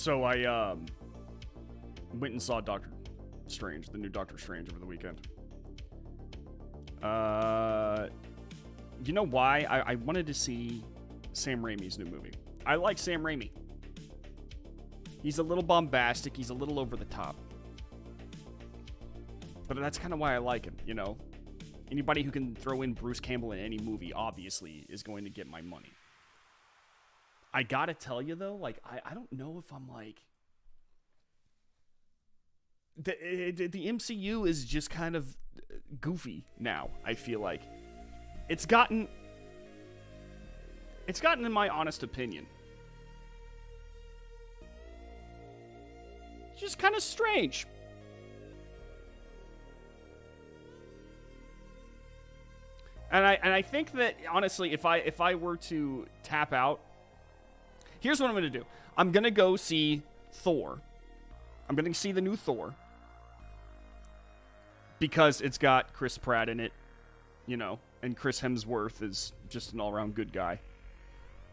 So I went and saw Doctor Strange, the new Doctor Strange, over the weekend. You know why? I wanted to see Sam Raimi's new movie. I like Sam Raimi. He's a little bombastic. He's a little over the top. But that's kind of why I like him, you know? Anybody who can throw in Bruce Campbell in any movie, obviously, is going to get my money. I gotta tell you, though, like, I don't know if I'm, like... The MCU is just kind of goofy now, I feel like. It's gotten, in my honest opinion, just kind of strange. And I think that, honestly, if I were to tap out, here's what I'm going to do. I'm going to go see Thor. I'm going to see the new Thor. Because it's got Chris Pratt in it, you know, and Chris Hemsworth is just an all-around good guy.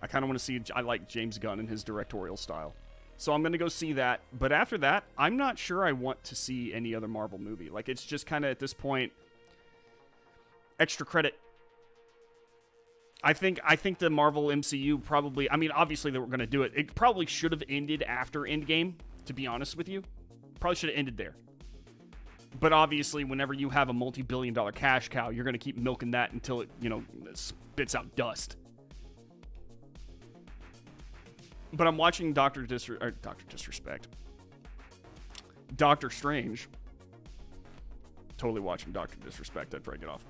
I kind of want to see, I like James Gunn and his directorial style. So I'm going to go see that. But after that, I'm not sure I want to see any other Marvel movie. Like, it's just kind of, at this point, extra credit. I think the Marvel MCU probably, I mean, obviously they were going to do it. It probably should have ended after Endgame, to be honest with you. Probably should have ended there. But obviously, whenever you have a multi-billion-dollar cash cow, you're going to keep milking that until it, you know, spits out dust. But I'm watching Doctor Strange. Totally watching Doctor Disrespect. I'd break it off.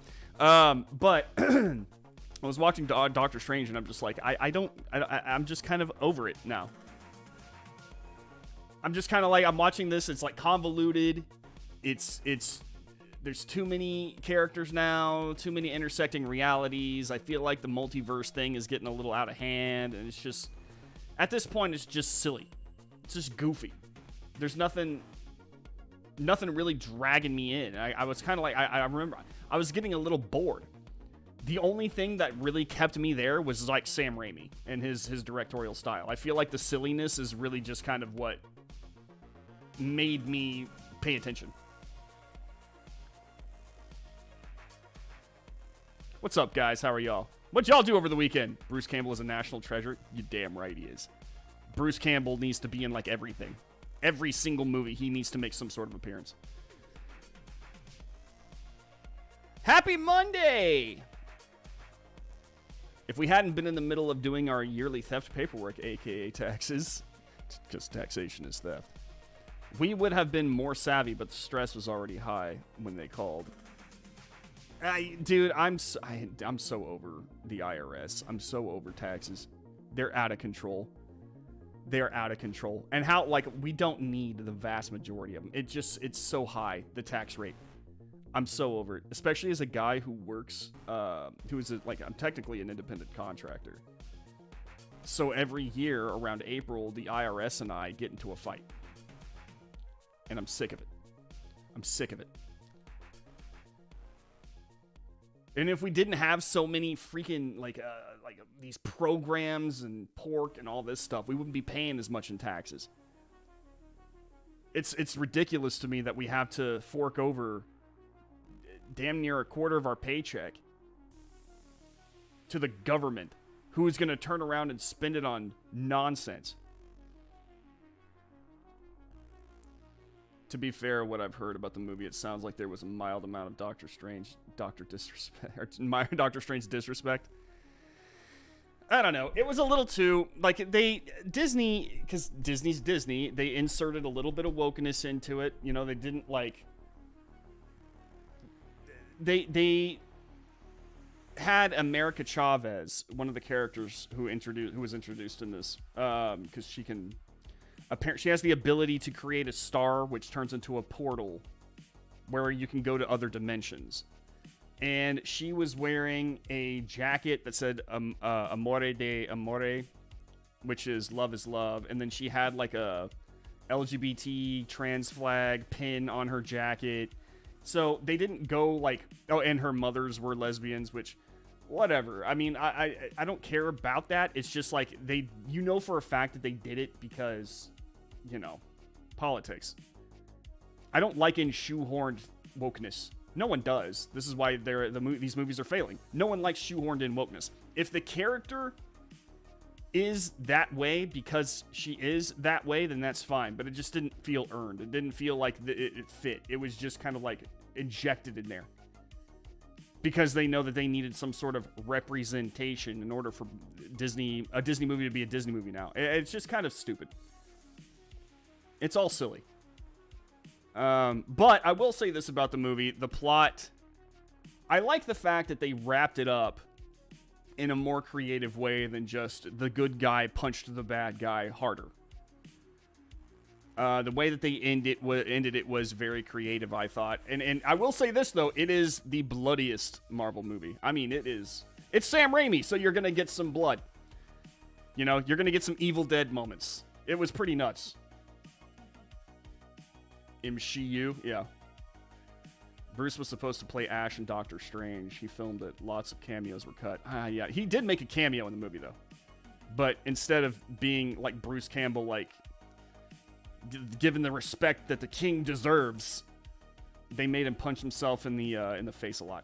But I was watching Doctor Strange, and I'm just like, I'm just kind of over it now. I'm just kind of like, I'm watching this. It's like convoluted. There's too many characters now, too many intersecting realities. I feel like the multiverse thing is getting a little out of hand, and it's just, at this point, it's just silly. It's just goofy. There's nothing really dragging me in. I was kind of like, I remember, I was getting a little bored. The only thing that really kept me there was like Sam Raimi and his directorial style. I feel like the silliness is really just kind of what made me pay attention. What's up, guys? How are y'all? What'd y'all do over the weekend? Bruce Campbell is a national treasure? You damn right he is. Bruce Campbell needs to be in, like, everything. Every single movie, he needs to make some sort of appearance. Happy Monday! If we hadn't been in the middle of doing our yearly theft paperwork, aka taxes, because taxation is theft, we would have been more savvy, but the stress was already high when they called. Dude, I'm so over the IRS. I'm so over taxes. They're out of control. They're out of control. And how, like, we don't need the vast majority of them. It's so high, the tax rate. I'm so over it. Especially as a guy who works, I'm technically an independent contractor. So every year around April, the IRS and I get into a fight. And I'm sick of it. I'm sick of it. And if we didn't have so many freaking, like these programs and pork and all this stuff, we wouldn't be paying as much in taxes. It's ridiculous to me that we have to fork over damn near a quarter of our paycheck to the government, who is going to turn around and spend it on nonsense. To be fair, what I've heard about the movie, it sounds like there was a mild amount of Doctor Strange disrespect. I don't know. It was a little too, like, Disney, because Disney's Disney, they inserted a little bit of wokeness into it. You know, they didn't, like, they had America Chavez, one of the characters who was introduced in this, because she has the ability to create a star which turns into a portal where you can go to other dimensions. And she was wearing a jacket that said Amore de Amore, which is love is love. And then she had like a LGBT trans flag pin on her jacket. So they didn't go like, oh, and her mothers were lesbians, which, whatever. I mean, I don't care about that. It's just like, you know for a fact that they did it because politics. I don't like in shoehorned wokeness. No one does. This is why these movies are failing. No one likes shoehorned in wokeness. If the character is that way because she is that way, then that's fine. But it just didn't feel earned. It didn't feel like it fit. It was just kind of like injected in there. Because they know that they needed some sort of representation in order for a Disney movie to be a Disney movie now. It's just kind of stupid. It's all silly. But I will say this about the movie. The plot, I like the fact that they wrapped it up in a more creative way than just the good guy punched the bad guy harder. The way that they ended it was very creative, I thought. And I will say this, though. It is the bloodiest Marvel movie. I mean, it is. It's Sam Raimi, so you're going to get some blood. You're going to get some Evil Dead moments. It was pretty nuts. MCU, yeah. Bruce was supposed to play Ash in Doctor Strange. He filmed it. Lots of cameos were cut. Yeah. He did make a cameo in the movie, though. But instead of being like Bruce Campbell, like, given the respect that the king deserves, they made him punch himself in the face a lot.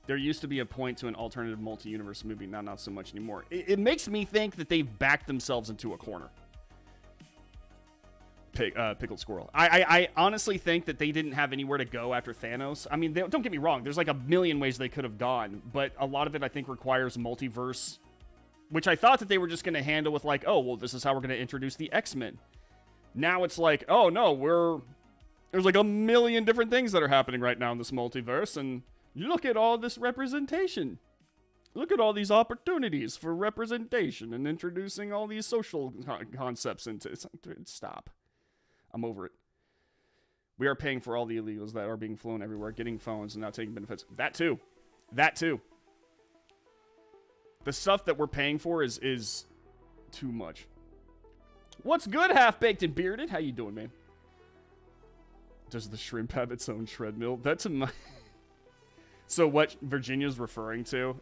There used to be a point to an alternative multi-universe movie, now not so much anymore. It makes me think that they've backed themselves into a corner. Pickled Squirrel. I honestly think that they didn't have anywhere to go after Thanos. I mean, don't get me wrong. There's like a million ways they could have gone, but a lot of it I think requires multiverse, which I thought that they were just going to handle with like, oh, well, this is how we're going to introduce the X-Men. Now it's like, oh, no, there's like a million different things that are happening right now in this multiverse, and look at all this representation. Look at all these opportunities for representation and introducing all these social concepts into it. Stop. I'm over it. We are paying for all the illegals that are being flown everywhere, getting phones, and now taking benefits. That too. The stuff that we're paying for is too much. What's good, half-baked and bearded? How you doing, man? Does the shrimp have its own treadmill? That's a... So what Virginia's referring to,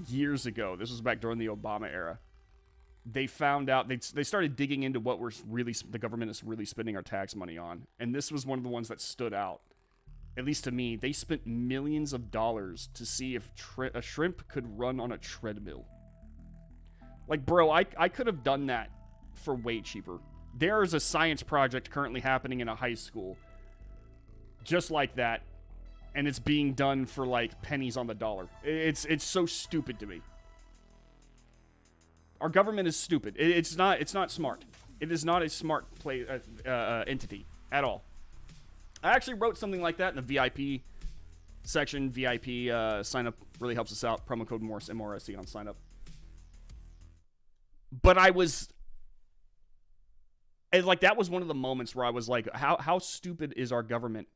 years ago, this was back during the Obama era, they found out, they started digging into what the government is really spending our tax money on. And this was one of the ones that stood out. At least to me, they spent millions of dollars to see if a shrimp could run on a treadmill. Like, bro, I could have done that for way cheaper. There is a science project currently happening in a high school just like that, and it's being done for, like, pennies on the dollar. It's so stupid to me. Our government is stupid. It's not smart. It is not a smart entity at all. I actually wrote something like that in the VIP section. VIP sign up really helps us out. Promo code Morse, MRSE on sign up. But that was one of the moments where I was like, how stupid is our government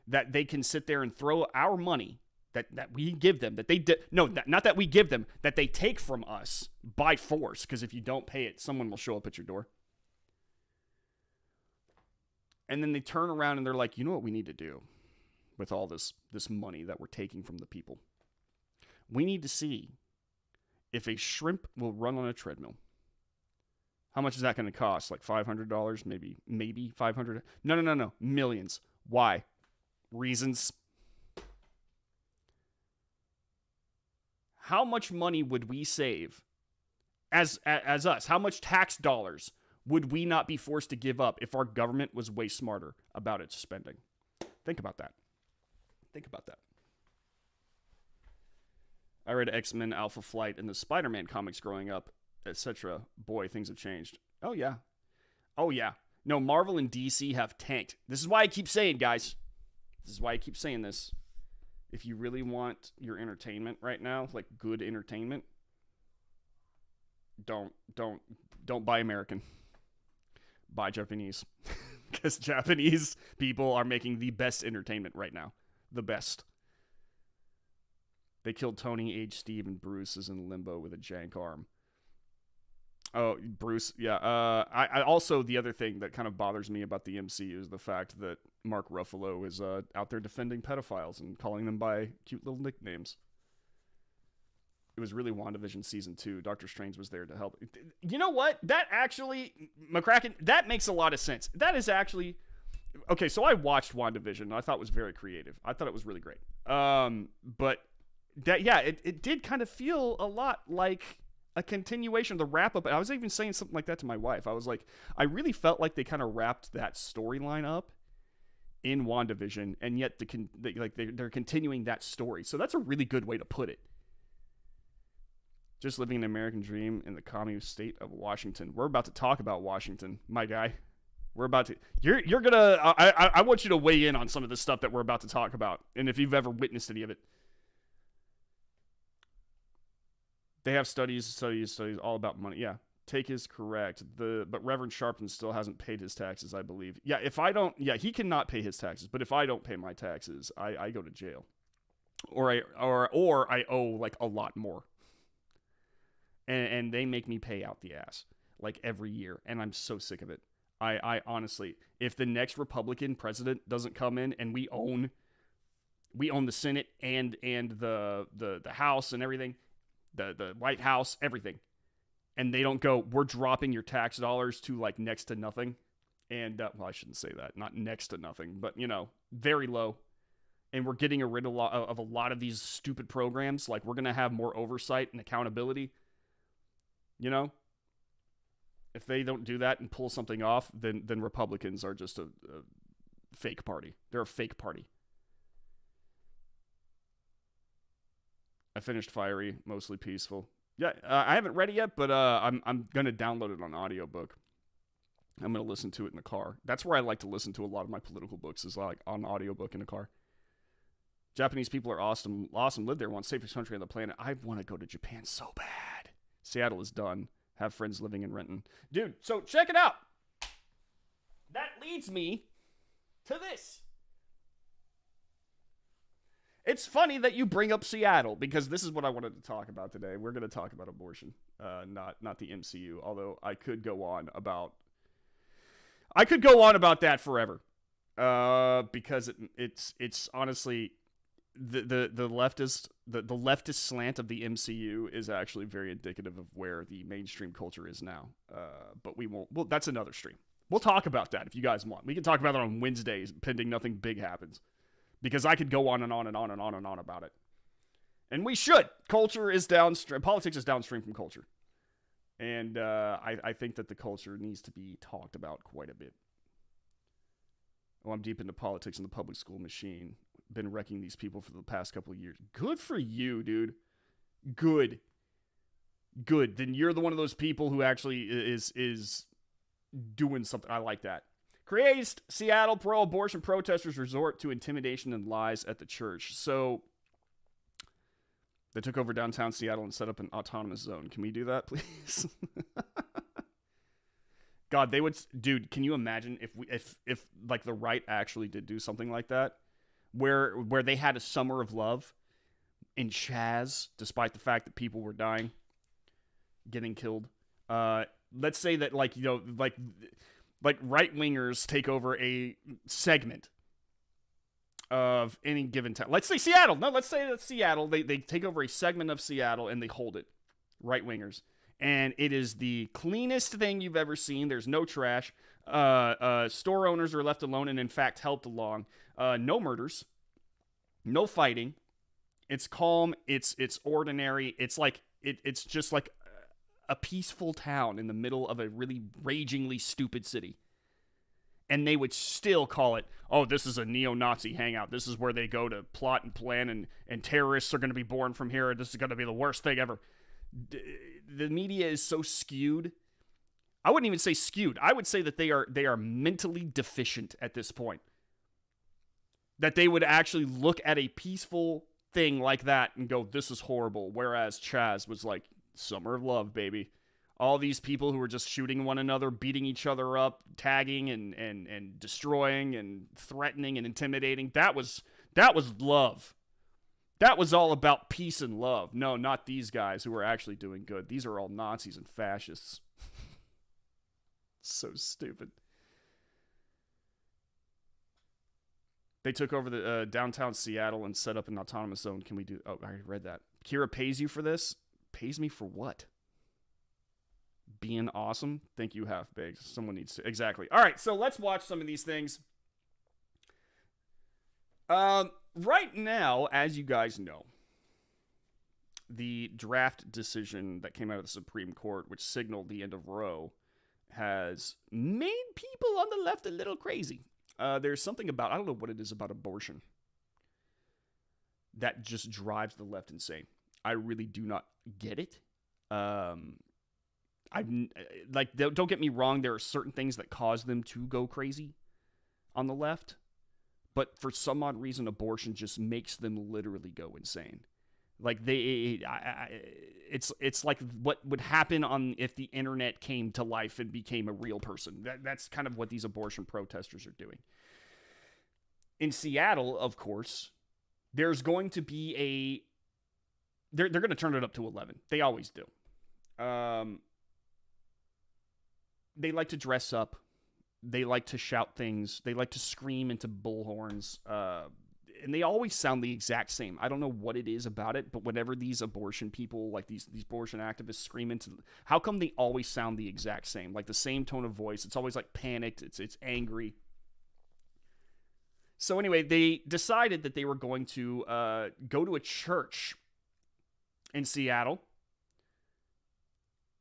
that they can sit there and throw our money that we give them, not that we give them, that they take from us by force, because if you don't pay it, someone will show up at your door. And then they turn around and they're like, you know what we need to do with all this money that we're taking from the people? We need to see if a shrimp will run on a treadmill. How much is that going to cost? Like $500? Maybe $500? No. Millions. Why? Reasons. How much money would we save as us? How much tax dollars would we not be forced to give up if our government was way smarter about its spending? Think about that. I read X-Men, Alpha Flight, and the Spider-Man comics growing up, etc. Boy, things have changed. Oh, yeah. No, Marvel and DC have tanked. This is why I keep saying, guys. This is why I keep saying this. If you really want your entertainment right now, like good entertainment, don't buy American. Buy Japanese. Because Japanese people are making the best entertainment right now. The best. They killed Tony, aged Steve, and Bruce is in limbo with a jank arm. Oh, Bruce, yeah. I also, the other thing that kind of bothers me about the MCU is the fact that Mark Ruffalo is out there defending pedophiles and calling them by cute little nicknames. It was really WandaVision season 2. Doctor Strange was there to help. You know what? That actually, McCracken, that makes a lot of sense. That is actually okay. So I watched WandaVision. And I thought it was very creative. I thought it was really great. But that, yeah, it did kind of feel a lot like a continuation of the wrap up. I was even saying something like that to my wife. I was like, I really felt like they kind of wrapped that storyline up in WandaVision, and yet they're continuing that story. So that's a really good way to put it. Just living an American dream in the communist state of Washington. We're about to talk about Washington, my guy. We're about to. You're gonna. I want you to weigh in on some of the stuff that we're about to talk about, and if you've ever witnessed any of it. They have studies all about money. Yeah, Take is correct. But Reverend Sharpton still hasn't paid his taxes, I believe. Yeah, if I don't, yeah, he cannot pay his taxes. But if I don't pay my taxes, I go to jail, or I owe like a lot more. And they make me pay out the ass like every year, and I'm so sick of it. I honestly, if the next Republican president doesn't come in and we own the Senate and the House and everything, the White House, everything, and they don't go, we're dropping your tax dollars to like next to nothing, and well, I shouldn't say that, not next to nothing, but very low, and we're getting rid of a lot of these stupid programs. Like, we're gonna have more oversight and accountability. If they don't do that and pull something off, then Republicans are just a fake party. They're a fake party. I finished Fiery, mostly peaceful. Yeah, I haven't read it yet, but I'm gonna download it on audiobook. I'm gonna listen to it in the car. That's where I like to listen to a lot of my political books, is like on audiobook in the car. Japanese people are awesome. Live there, want safest country on the planet. I want to go to Japan so bad. Seattle is done. Have friends living in Renton. Dude, so check it out. That leads me to this. It's funny that you bring up Seattle, because this is what I wanted to talk about today. We're going to talk about abortion, not the MCU, although I could go on about that forever. Because it's honestly the leftist slant of the MCU is actually very indicative of where the mainstream culture is now. But we won't. Well, that's another stream. We'll talk about that if you guys want. We can talk about it on Wednesdays, pending nothing big happens, because I could go on and on and on and on and on about it. And we should. Culture is downstream. Politics is downstream from culture, and I think that the culture needs to be talked about quite a bit. Oh, I'm deep into politics and the public school machine. Been wrecking these people for the past couple of years. Good for you, dude. Good. Then you're the one of those people who actually is doing something. I like that. Creates Seattle pro-abortion protesters resort to intimidation and lies at the church. So they took over downtown Seattle and set up an autonomous zone. Can we do that, please? God, they would, dude. Can you imagine if like the right actually did do something like that? Where they had a summer of love in Chaz, despite the fact that people were dying, getting killed. Let's say that like right wingers take over a segment of any given town. Let's say Seattle. No, let's say that's Seattle. They take over a segment of Seattle and they hold it. Right wingers. And it is the cleanest thing you've ever seen. There's no trash. Store owners are left alone and, in fact, helped along. No murders. No fighting. It's calm. It's ordinary. It's like it's just like a peaceful town in the middle of a really ragingly stupid city. And they would still call it, oh, this is a neo-Nazi hangout. This is where they go to plot and plan, and terrorists are going to be born from here. This is going to be the worst thing ever. The media is so skewed. I wouldn't even say skewed. I would say that they are mentally deficient at this point. That they would actually look at a peaceful thing like that and go, this is horrible. Whereas Chaz was like, summer of love, baby. All these people who were just shooting one another, beating each other up, tagging and destroying and threatening and intimidating. That was love. That was all about peace and love. No, not these guys who are actually doing good. These are all Nazis and fascists. So stupid. They took over the downtown Seattle and set up an autonomous zone. Can we do... Oh, I already read that. Kira pays you for this? Pays me for what? Being awesome? Thank you, Half Baked. Someone needs to. Exactly. All right, so let's watch some of these things. Right now, as you guys know, the draft decision that came out of the Supreme Court, which signaled the end of Roe, has made people on the left a little crazy. There's something about, I don't know what it is about abortion that just drives the left insane. I really do not get it. Don't get me wrong, there are certain things that cause them to go crazy on the left, but for some odd reason, abortion just makes them literally go insane. Like it's like what would happen on if the internet came to life and became a real person. That's kind of what these abortion protesters are doing. In Seattle, of course, there's going to be they're going to turn it up to 11. They always do. They like to dress up. They like to shout things. They like to scream into bullhorns. And they always sound the exact same. I don't know what it is about it, but whenever these abortion people, like these abortion activists scream into, how come they always sound the exact same? Like the same tone of voice. It's always like panicked. It's angry. So anyway, they decided that they were going to go to a church in Seattle.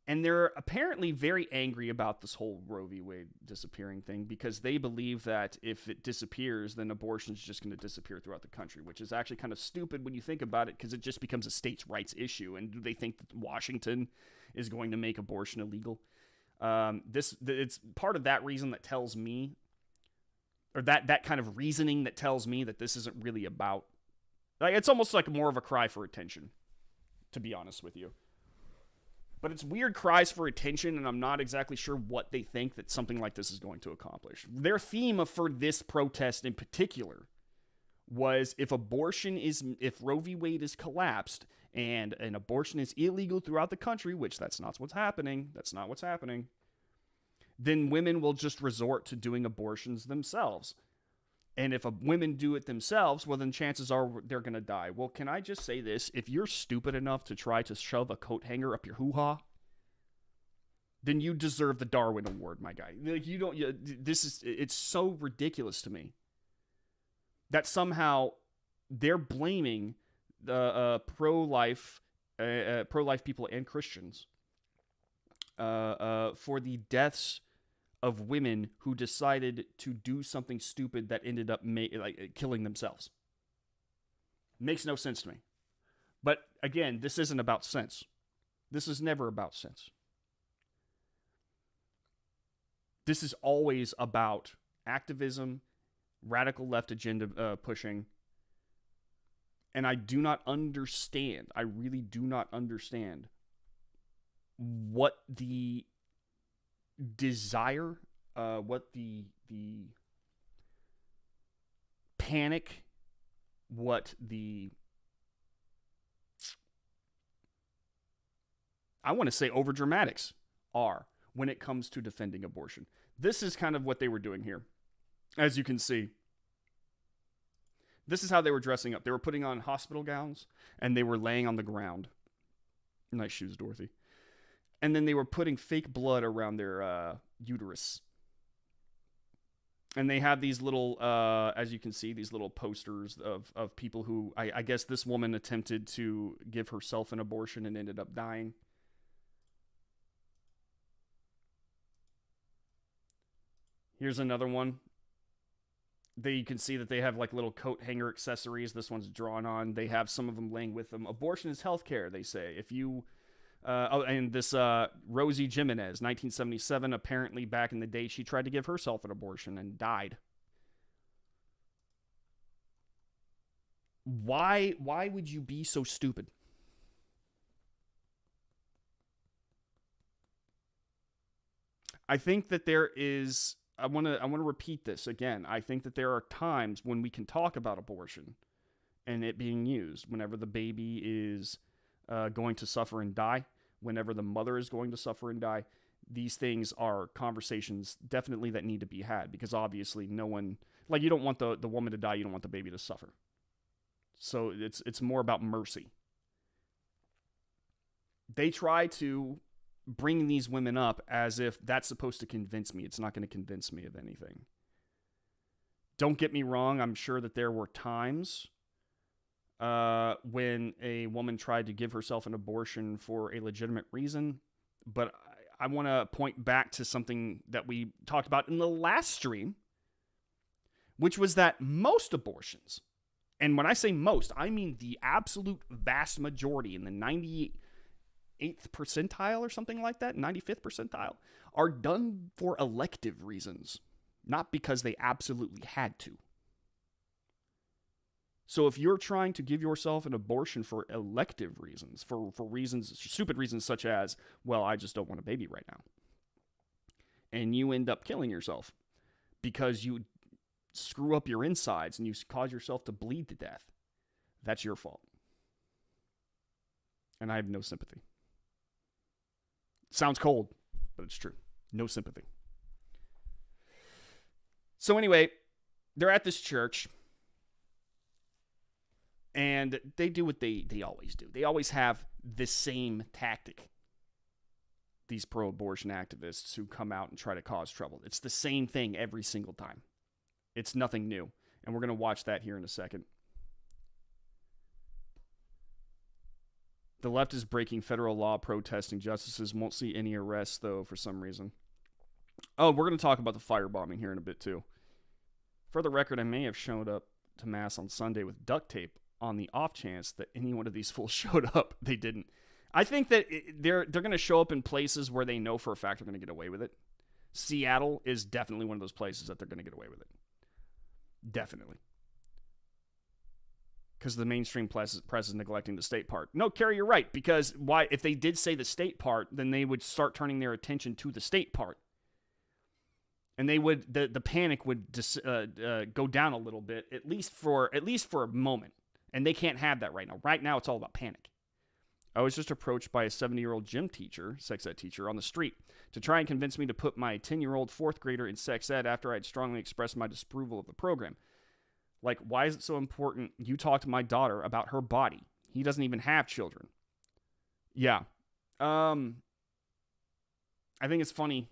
And they're apparently very angry about this whole Roe v. Wade disappearing thing because they believe that if it disappears, then abortion is just going to disappear throughout the country, which is actually kind of stupid when you think about it because it just becomes a states' rights issue. And do they think that Washington is going to make abortion illegal? It's part of that reason that tells me, or that kind of reasoning that tells me that this isn't really about, like, it's almost like more of a cry for attention, to be honest with you. But it's weird cries for attention, and I'm not exactly sure what they think that something like this is going to accomplish. Their theme for this protest in particular was if Roe v. Wade is collapsed and an abortion is illegal throughout the country, which that's not what's happening, then women will just resort to doing abortions themselves. And if women do it themselves, well, then chances are they're going to die. Well, can I just say this? If you're stupid enough to try to shove a coat hanger up your hoo-ha, then you deserve the Darwin Award, my guy. Like, it's so ridiculous to me that somehow they're blaming the pro-life people and Christians for the deaths of women who decided to do something stupid that ended up killing themselves. Makes no sense to me. But again, this isn't about sense. This is never about sense. This is always about activism, radical left agenda pushing. And I do not understand, I really do not understand what the desire, what the panic, what the, I want to say overdramatics are when it comes to defending abortion. This is kind of what they were doing here. As you can see, this is how they were dressing up. They were putting on hospital gowns and they were laying on the ground. Nice shoes, Dorothy. And then they were putting fake blood around their uterus. And they have these little, as you can see, these little posters of people who, I guess this woman attempted to give herself an abortion and ended up dying. Here's another one. You can see that they have like little coat hanger accessories. This one's drawn on. They have some of them laying with them. Abortion is healthcare, they say. If you... and this Rosie Jimenez, 1977, apparently back in the day, she tried to give herself an abortion and died. Why would you be so stupid? I think that there is, I want to repeat this again. I think that there are times when we can talk about abortion and it being used whenever the baby is going to suffer and die, whenever the mother is going to suffer and die. These things are conversations definitely that need to be had because obviously no one, like, you don't want the woman to die, you don't want the baby to suffer. So it's more about mercy. They try to bring these women up as if that's supposed to convince me. It's not going to convince me of anything. Don't get me wrong. I'm sure that there were times when a woman tried to give herself an abortion for a legitimate reason. But I want to point back to something that we talked about in the last stream, which was that most abortions, and when I say most, I mean the absolute vast majority, in the 98th percentile or something like that, 95th percentile, are done for elective reasons, not because they absolutely had to. So if you're trying to give yourself an abortion for elective reasons, for reasons, stupid reasons such as, well, I just don't want a baby right now, and you end up killing yourself because you screw up your insides and you cause yourself to bleed to death, that's your fault. And I have no sympathy. Sounds cold, but it's true. No sympathy. So anyway, they're at this church, and they do what they always do. They always have the same tactic. These pro-abortion activists who come out and try to cause trouble. It's the same thing every single time. It's nothing new. And we're going to watch that here in a second. The left is breaking federal law protesting. Justices won't see any arrests, though, for some reason. Oh, we're going to talk about the firebombing here in a bit, too. For the record, I may have showed up to Mass on Sunday with duct tape on the off chance that any one of these fools showed up. They didn't. I think that they're going to show up in places where they know for a fact they're going to get away with it. Seattle is definitely one of those places that they're going to get away with it. Definitely. Because the mainstream press is neglecting the state part. No, Carrie, you're right. Because why? If they did say the state part, then they would start turning their attention to the state part. And they would the panic would go down a little bit, at least for a moment. And they can't have that right now. Right now, it's all about panic. I was just approached by a 70-year-old gym teacher, sex ed teacher, on the street to try and convince me to put my 10-year-old fourth grader in sex ed after I had strongly expressed my disapproval of the program. Like, why is it so important you talk to my daughter about her body? He doesn't even have children. Yeah. I think it's funny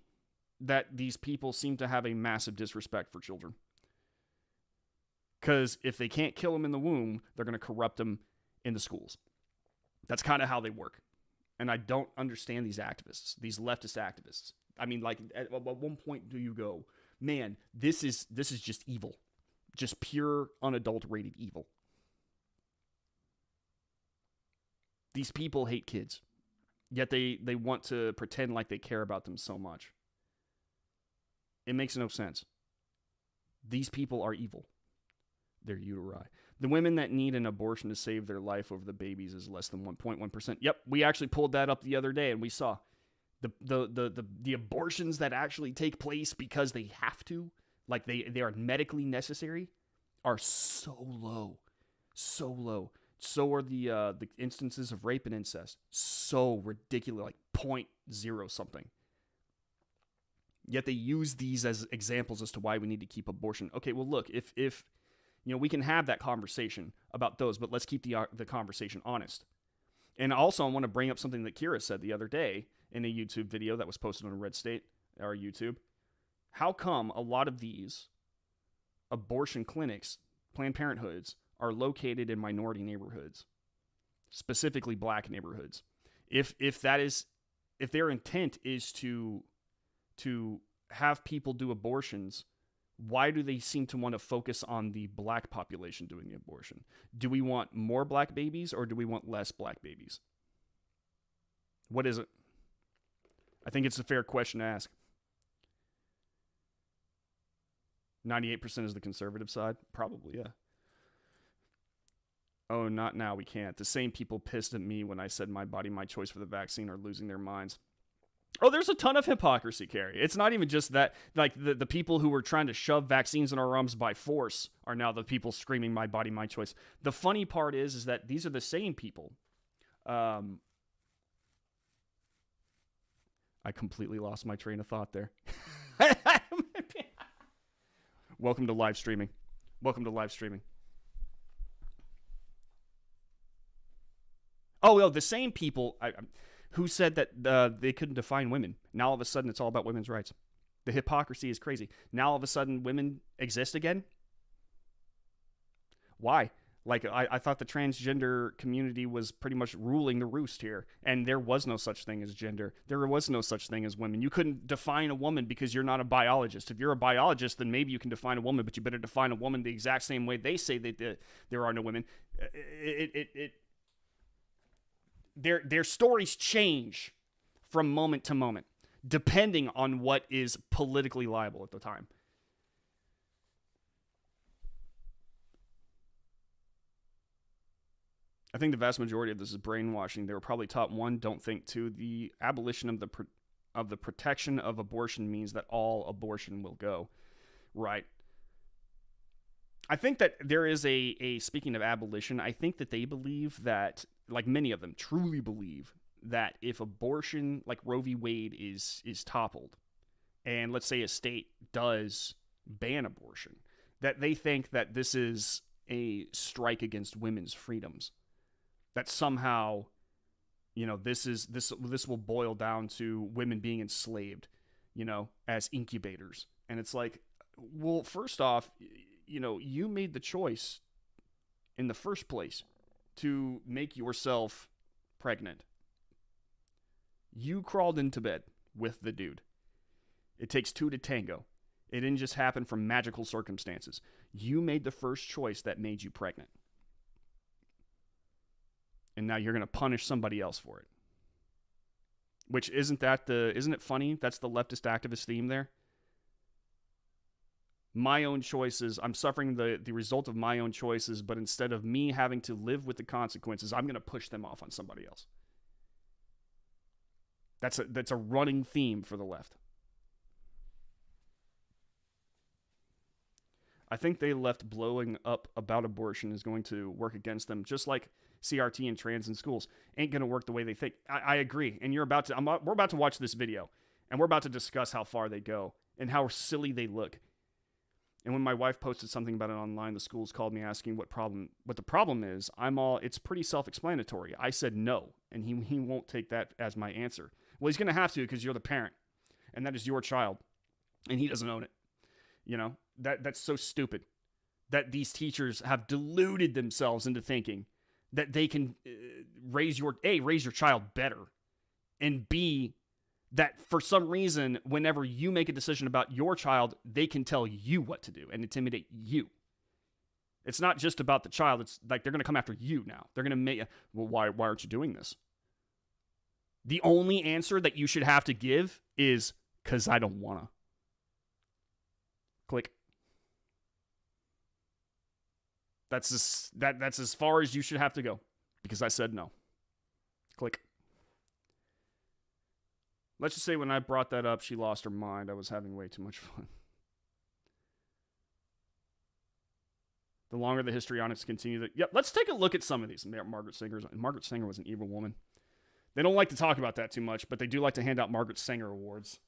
that these people seem to have a massive disrespect for children. Because if they can't kill them in the womb, they're going to corrupt them in the schools. That's kind of how they work. And I don't understand these activists, these leftist activists. I mean, like, at one point do you go, man, this is just evil. Just pure, unadulterated evil. These people hate kids. Yet they want to pretend like they care about them so much. It makes no sense. These people are evil. Their uteri. The women that need an abortion to save their life over the babies is less than 1.1%. Yep, we actually pulled that up the other day, and we saw the abortions that actually take place because they have to, like they are medically necessary, are so low. So low. So are the instances of rape and incest. So ridiculous, like 0.0 something. Yet they use these as examples as to why we need to keep abortion. Okay, well, look, if you know, we can have that conversation about those, but let's keep the conversation honest. And also, I want to bring up something that Kira said the other day in a YouTube video that was posted on Red State, or YouTube. How come a lot of these abortion clinics, Planned Parenthoods, are located in minority neighborhoods, specifically black neighborhoods? If their intent is to have people do abortions, why do they seem to want to focus on the black population doing the abortion? Do we want more black babies or do we want less black babies? What is it? I think it's a fair question to ask. 98% is the conservative side? Probably, yeah. Oh, not now, we can't. The same people pissed at me when I said my body, my choice for the vaccine are losing their minds. Oh, there's a ton of hypocrisy, Carrie. It's not even just that. Like, the people who were trying to shove vaccines in our arms by force are now the people screaming, my body, my choice. The funny part is that these are the same people. I completely lost my train of thought there. Welcome to live streaming. Welcome to live streaming. Oh, no, the same people. Who said that they couldn't define women? Now all of a sudden it's all about women's rights. The hypocrisy is crazy. Now all of a sudden women exist again? Why? Like, I thought the transgender community was pretty much ruling the roost here, and there was no such thing as gender. There was no such thing as women. You couldn't define a woman because you're not a biologist. If you're a biologist, then maybe you can define a woman, but you better define a woman the exact same way they say that there are no women. Their stories change from moment to moment, depending on what is politically liable at the time. I think the vast majority of this is brainwashing. They were probably taught, one, don't think; two, the abolition of the protection of abortion means that all abortion will go. Right. I think that there is a speaking of abolition, I think that they believe that, like many of them truly believe, that if abortion, like Roe v. Wade, is toppled, and let's say a state does ban abortion, that they think that this is a strike against women's freedoms. That somehow, this will boil down to women being enslaved, as incubators. And it's like, well, first off, you made the choice in the first place to make yourself pregnant. You crawled into bed with the dude. It takes two to tango. It didn't just happen from magical circumstances. You made the first choice that made you pregnant. And now you're going to punish somebody else for it. Which isn't it funny? That's the leftist activist theme there. My own choices, I'm suffering the result of my own choices, but instead of me having to live with the consequences, I'm going to push them off on somebody else. That's a running theme for the left. I think they left blowing up about abortion is going to work against them, just like CRT and trans in schools ain't going to work the way they think. I agree. And we're about to watch this video, and we're about to discuss how far they go and how silly they look. And when my wife posted something about it online, the schools called me asking what the problem is. It's pretty self-explanatory. I said no, and he won't take that as my answer. Well, he's going to have to, because you're the parent, and that is your child, and he doesn't own it. That's so stupid that these teachers have deluded themselves into thinking that they can raise your child better, and B, that for some reason, whenever you make a decision about your child, they can tell you what to do and intimidate you. It's not just about the child. It's like they're going to come after you now. They're going to make, well, why aren't you doing this? The only answer that you should have to give is, because I don't want to. Click. That's as far as you should have to go, because I said no. Click. Let's just say when I brought that up, she lost her mind. I was having way too much fun. The longer the histrionics continue, let's take a look at some of these. Margaret Sanger's. Margaret Sanger was an evil woman. They don't like to talk about that too much, but they do like to hand out Margaret Sanger awards.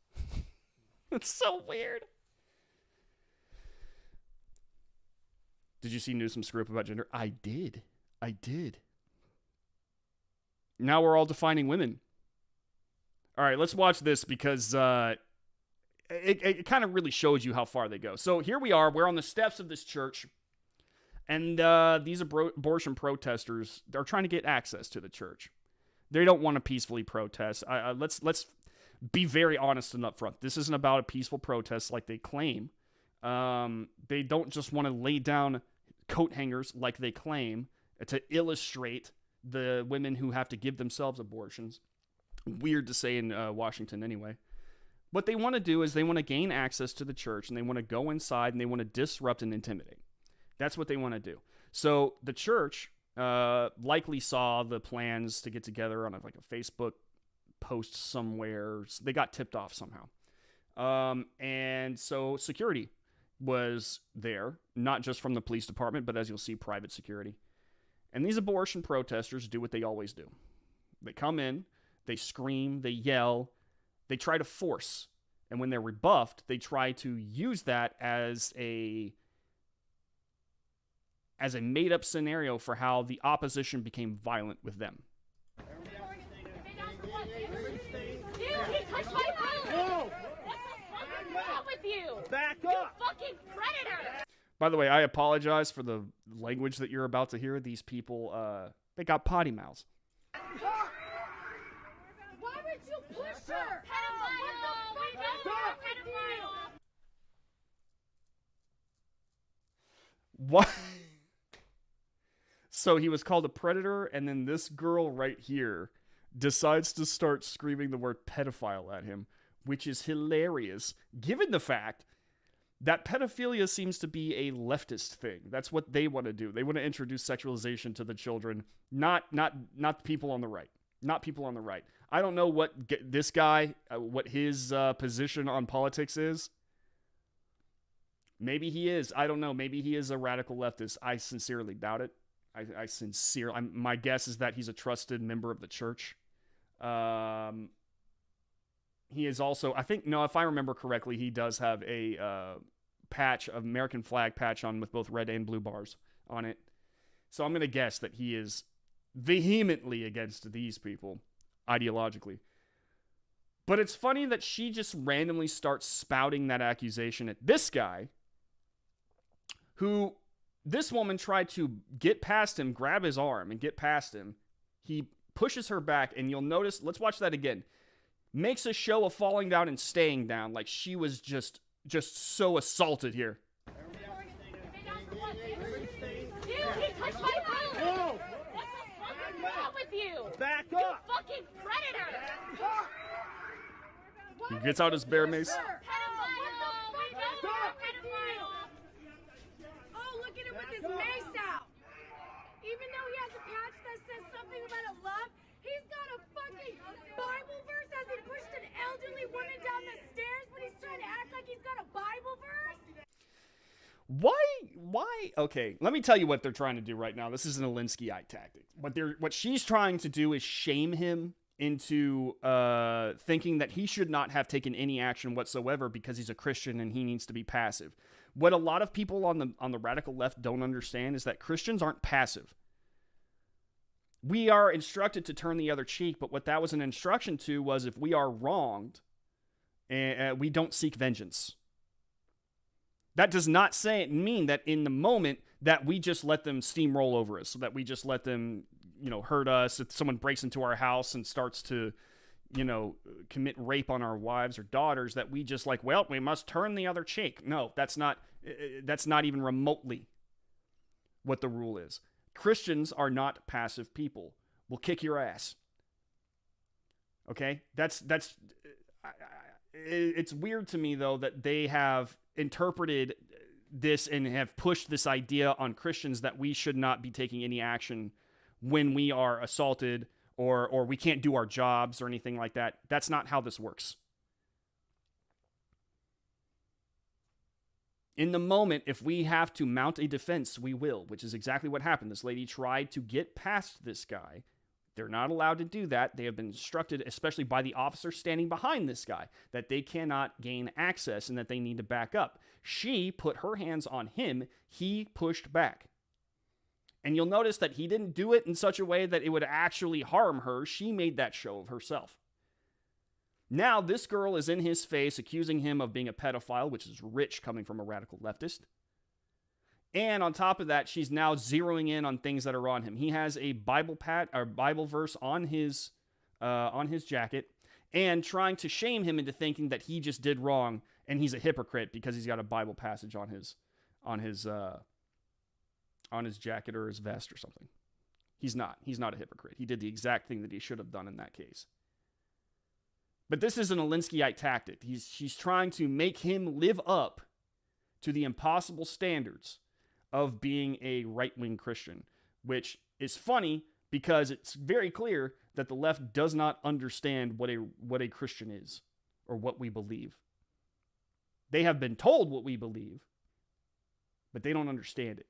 It's so weird. Did you see Newsom's screw up about gender? I did. Now we're all defining women. All right, let's watch this, because it kind of really shows you how far they go. So here we are. We're on the steps of this church, and these abortion protesters are trying to get access to the church. They don't want to peacefully protest. Let's be very honest and upfront. This isn't about a peaceful protest like they claim. They don't just want to lay down coat hangers like they claim to illustrate the women who have to give themselves abortions. Weird to say in Washington anyway. What they want to do is they want to gain access to the church, and they want to go inside, and they want to disrupt and intimidate. That's what they want to do. So the church likely saw the plans to get together on a Facebook post somewhere. They got tipped off somehow. And so security was there, not just from the police department, but as you'll see, private security. And these abortion protesters do what they always do. They come in, they scream, they yell, they try to force. And when they're rebuffed, they try to use that as a made-up scenario for how the opposition became violent with them. you? Back up! You fucking predator! By the way, I apologize for the language that you're about to hear. These people, they got potty mouths. Why would you push her? Pedophile! What? So he was called a predator, and then this girl right here decides to start screaming the word pedophile at him, which is hilarious, given the fact that pedophilia seems to be a leftist thing. That's what they want to do. They want to introduce sexualization to the children, not people on the right. Not people on the right. I don't know what this guy, what his position on politics is. Maybe he is. I don't know. Maybe he is a radical leftist. I sincerely doubt it. My guess is that he's a trusted member of the church. He is also, if I remember correctly, he does have a patch, of American flag patch on with both red and blue bars on it. So I'm going to guess that he is vehemently against these people, ideologically. But it's funny that she just randomly starts spouting that accusation at this guy, who this woman tried to get past him, grab his arm, and get past him. He pushes her back, and you'll notice, let's watch that again. Makes a show of falling down and staying down, like she was just so assaulted here. Back up! You fucking predator! He gets out his bear mace. Oh, look at him with his mace out! Even though he has a patch that says something about a love, he's got a fucking Bible verse as he pushed an elderly woman down the stairs, but he's trying to act like he's got a Bible verse? Why? Okay, let me tell you what they're trying to do right now. This is an Alinskyite tactic. What she's trying to do is shame him into thinking that he should not have taken any action whatsoever because he's a Christian and he needs to be passive. What a lot of people on the radical left don't understand is that Christians aren't passive. We are instructed to turn the other cheek, but what that was an instruction to was if we are wronged, we don't seek vengeance. That does not mean that in the moment that we just let them steamroll over us, so that we just let them, hurt us. If someone breaks into our house and starts to, commit rape on our wives or daughters, that we just we must turn the other cheek. No, that's not even remotely what the rule is. Christians are not passive people. We'll kick your ass. Okay? It's weird to me, though, that they have interpreted this and have pushed this idea on Christians that we should not be taking any action when we are assaulted or we can't do our jobs or anything like that. That's not how this works. In the moment, if we have to mount a defense, we will, which is exactly what happened. This lady tried to get past this guy. They're not allowed to do that. They have been instructed, especially by the officer standing behind this guy, that they cannot gain access and that they need to back up. She put her hands on him. He pushed back. And you'll notice that he didn't do it in such a way that it would actually harm her. She made that show of herself. Now this girl is in his face accusing him of being a pedophile, which is rich coming from a radical leftist. And on top of that, she's now zeroing in on things that are on him. He has a Bible verse on his jacket, and trying to shame him into thinking that he just did wrong and he's a hypocrite because he's got a Bible passage on his jacket or his vest or something. He's not a hypocrite. He did the exact thing that he should have done in that case. But this is an Alinskyite tactic. She's trying to make him live up to the impossible standards of being a right-wing Christian, which is funny because it's very clear that the left does not understand what a Christian is or what we believe. They have been told what we believe, but they don't understand it.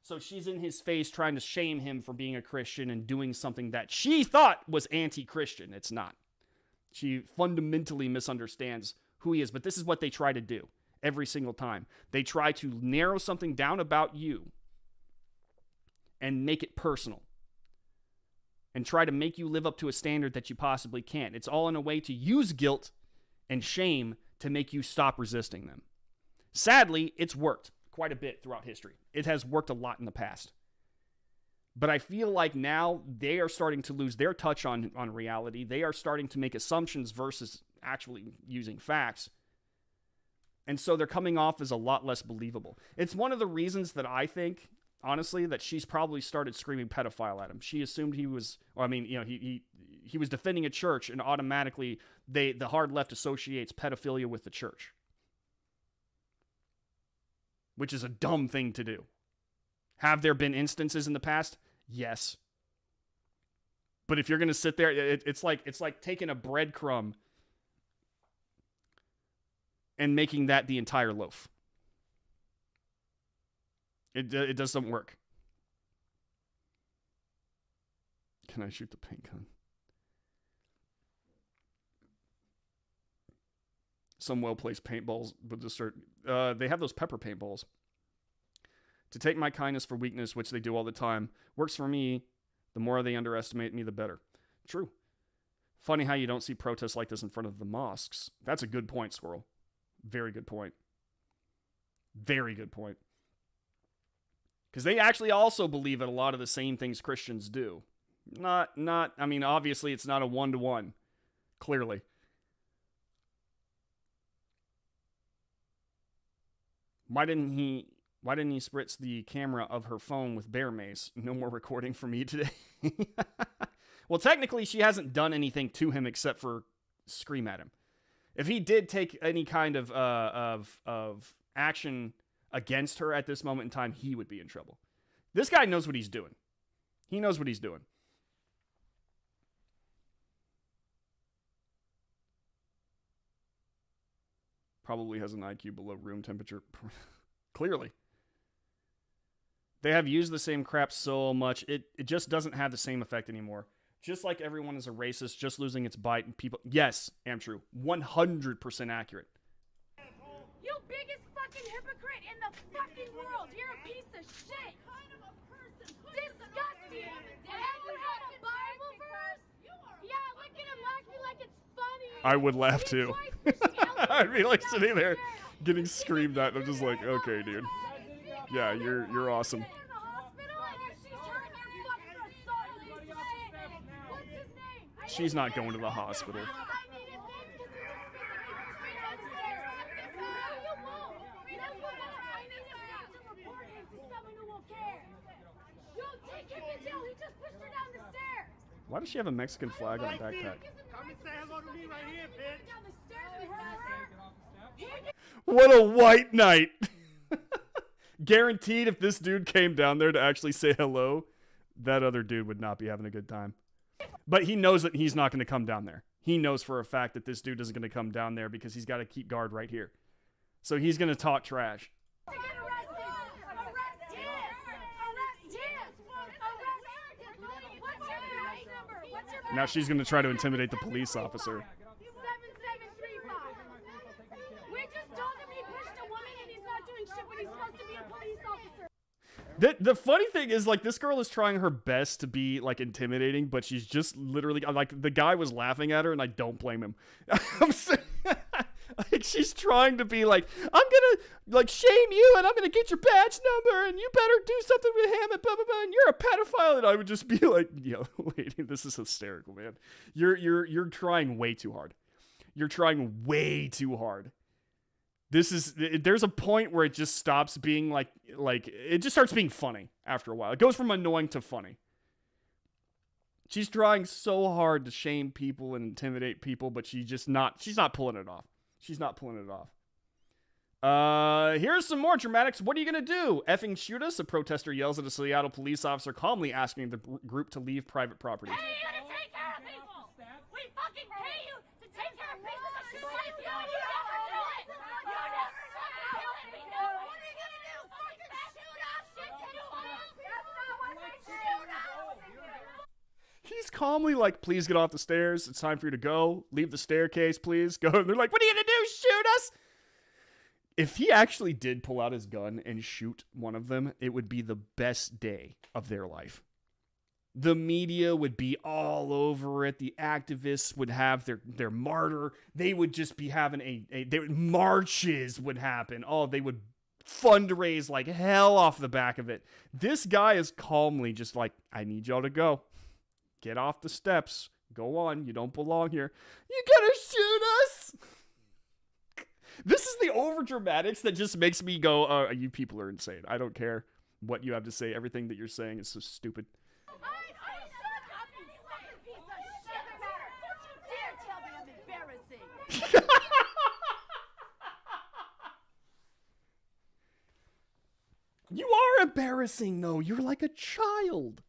So she's in his face trying to shame him for being a Christian and doing something that she thought was anti-Christian. It's not. She fundamentally misunderstands who he is, but this is what they try to do. Every single time. They try to narrow something down about you and make it personal. And try to make you live up to a standard that you possibly can't. It's all in a way to use guilt and shame to make you stop resisting them. Sadly, it's worked quite a bit throughout history. It has worked a lot in the past. But I feel like now they are starting to lose their touch on reality. They are starting to make assumptions versus actually using facts. And so they're coming off as a lot less believable. It's one of the reasons that I think, honestly, that she's probably started screaming pedophile at him. She assumed he was, he was defending a church, and automatically the hard left associates pedophilia with the church. Which is a dumb thing to do. Have there been instances in the past? Yes. But if you're going to sit there, it's like taking a breadcrumb and making that the entire loaf. It doesn't work. Can I shoot the paint gun? Some well-placed paintballs would just start... they have those pepper paintballs. To take my kindness for weakness, which they do all the time, works for me. The more they underestimate me, the better. True. Funny how you don't see protests like this in front of the mosques. That's a good point, Squirrel. Very good point. Very good point. Because they actually also believe in a lot of the same things Christians do. Obviously it's not a one-to-one. Clearly. Why didn't he spritz the camera of her phone with bear mace? No more recording for me today. Well, technically, she hasn't done anything to him except for scream at him. If he did take any kind of action against her at this moment in time, he would be in trouble. This guy knows what he's doing. He knows what he's doing. Probably has an IQ below room temperature. Clearly. They have used the same crap so much, it just doesn't have the same effect anymore. Just like everyone is a racist, just losing its bite and people... Yes, am true. 100% accurate. You biggest fucking hypocrite in the fucking world. You're a piece of shit. Disgusting. And you have a Bible verse? Yeah, look at him acting like it's funny. I would laugh too. I'd be like sitting there getting screamed at. I'm just like, okay, dude. Yeah, you're awesome. She's not going to the hospital. Why does she have a Mexican flag on her backpack? Come and say hello to me right here, bitch. What a white knight. Guaranteed if this dude came down there to actually say hello, that other dude would not be having a good time. But he knows that he's not going to come down there. He knows for a fact that this dude isn't going to come down there because he's got to keep guard right here. So he's going to talk trash. Now she's going to try to intimidate the police officer. 7735. We just told him he pushed a woman and he's not doing shit when he's supposed to be a police officer. The funny thing is, like, this girl is trying her best to be, like, intimidating, but she's just literally, like, the guy was laughing at her, and I don't blame him. I'm saying, like, she's trying to be like, I'm gonna, like, shame you, and I'm gonna get your badge number, and you better do something with him, and blah, blah, blah, and you're a pedophile, and I would just be like, yo, lady, this is hysterical, man. You're trying way too hard. You're trying way too hard. There's a point where it just stops being like it just starts being funny after a while. It goes from annoying to funny. She's trying so hard to shame people and intimidate people, but she's not pulling it off. She's not pulling it off. Here's some more dramatics. What are you going to do? Effing shoot us? A protester yells at a Seattle police officer, calmly asking the group to leave private property. Hey, you gotta take care of people! We fucking pay you to take care of people that shoot like you! You never do it! You never fucking do it! We know! What are you gonna do? Fucking shoot us! Shit, you want? That's not what they shoot us! He's calmly like, please get off the stairs. It's time for you to go. Leave the staircase, please. Go. And they're like, what are you gonna do? Shoot us? If he actually did pull out his gun and shoot one of them, it would be the best day of their life. The media would be all over it. The activists would have their martyr. They would just be having marches would happen. Oh, they would fundraise like hell off the back of it. This guy is calmly just like, I need y'all to go. Get off the steps. Go on. You don't belong here. You gonna shoot us? This is the overdramatics that just makes me go, you people are insane. I don't care what you have to say. Everything that you're saying is so stupid. You are embarrassing, though. You're like a child.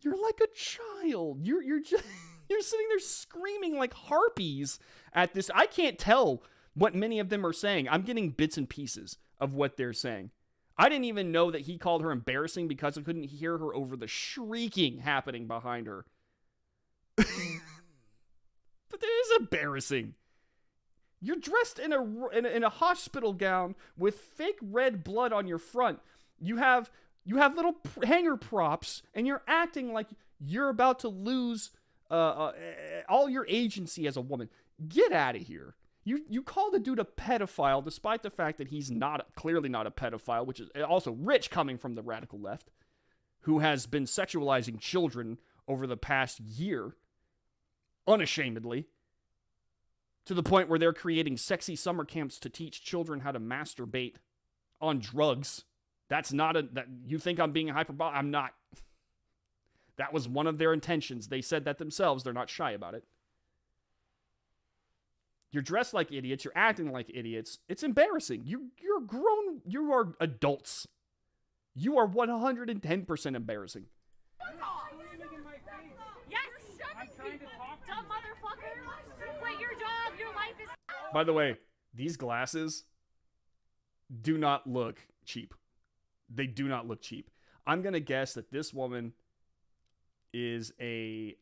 You're like a child. You're just you're sitting there screaming like harpies at this. I can't tell what many of them are saying. I'm getting bits and pieces of what they're saying. I didn't even know that he called her embarrassing because I couldn't hear her over the shrieking happening behind her. But it is embarrassing. You're dressed in a hospital gown with fake red blood on your front. You have little hanger props, and you're acting like you're about to lose all your agency as a woman. Get out of here. You call the dude a pedophile, despite the fact that he's clearly not a pedophile, which is also rich coming from the radical left, who has been sexualizing children over the past year, unashamedly, to the point where they're creating sexy summer camps to teach children how to masturbate on drugs. That's not you think I'm being hyperbolic? I'm not. That was one of their intentions. They said that themselves. They're not shy about it. You're dressed like idiots. You're acting like idiots. It's embarrassing. You're grown. You are adults. You are 110% embarrassing. Yes, dumb motherfucker. Quit your job. Your life is. By the way, these glasses do not look cheap. They do not look cheap. I'm going to guess that this woman is a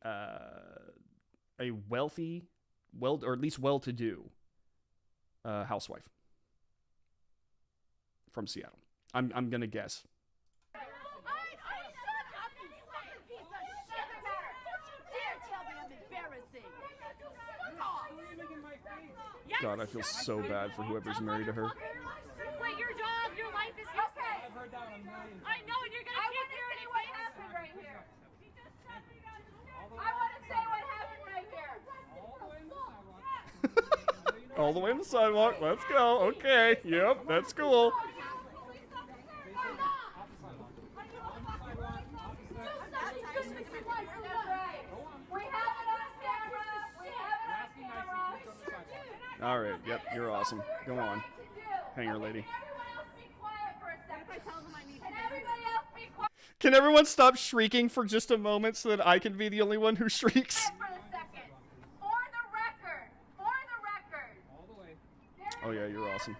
wealthy, or at least well-to-do housewife from Seattle. I'm going to guess. God, I feel so bad for whoever's married to her. Quit your job. Your life is okay. I've heard that a million times. I know, and you're gonna keep hearing what happened right here. I want to say what happened right here. All the way on the sidewalk. Let's go. Okay. Yep, that's cool. All right. Yep, you're awesome. Go on. Hanger lady. Can everyone stop shrieking for just a moment so that I can be the only one who shrieks? Oh yeah, you're awesome.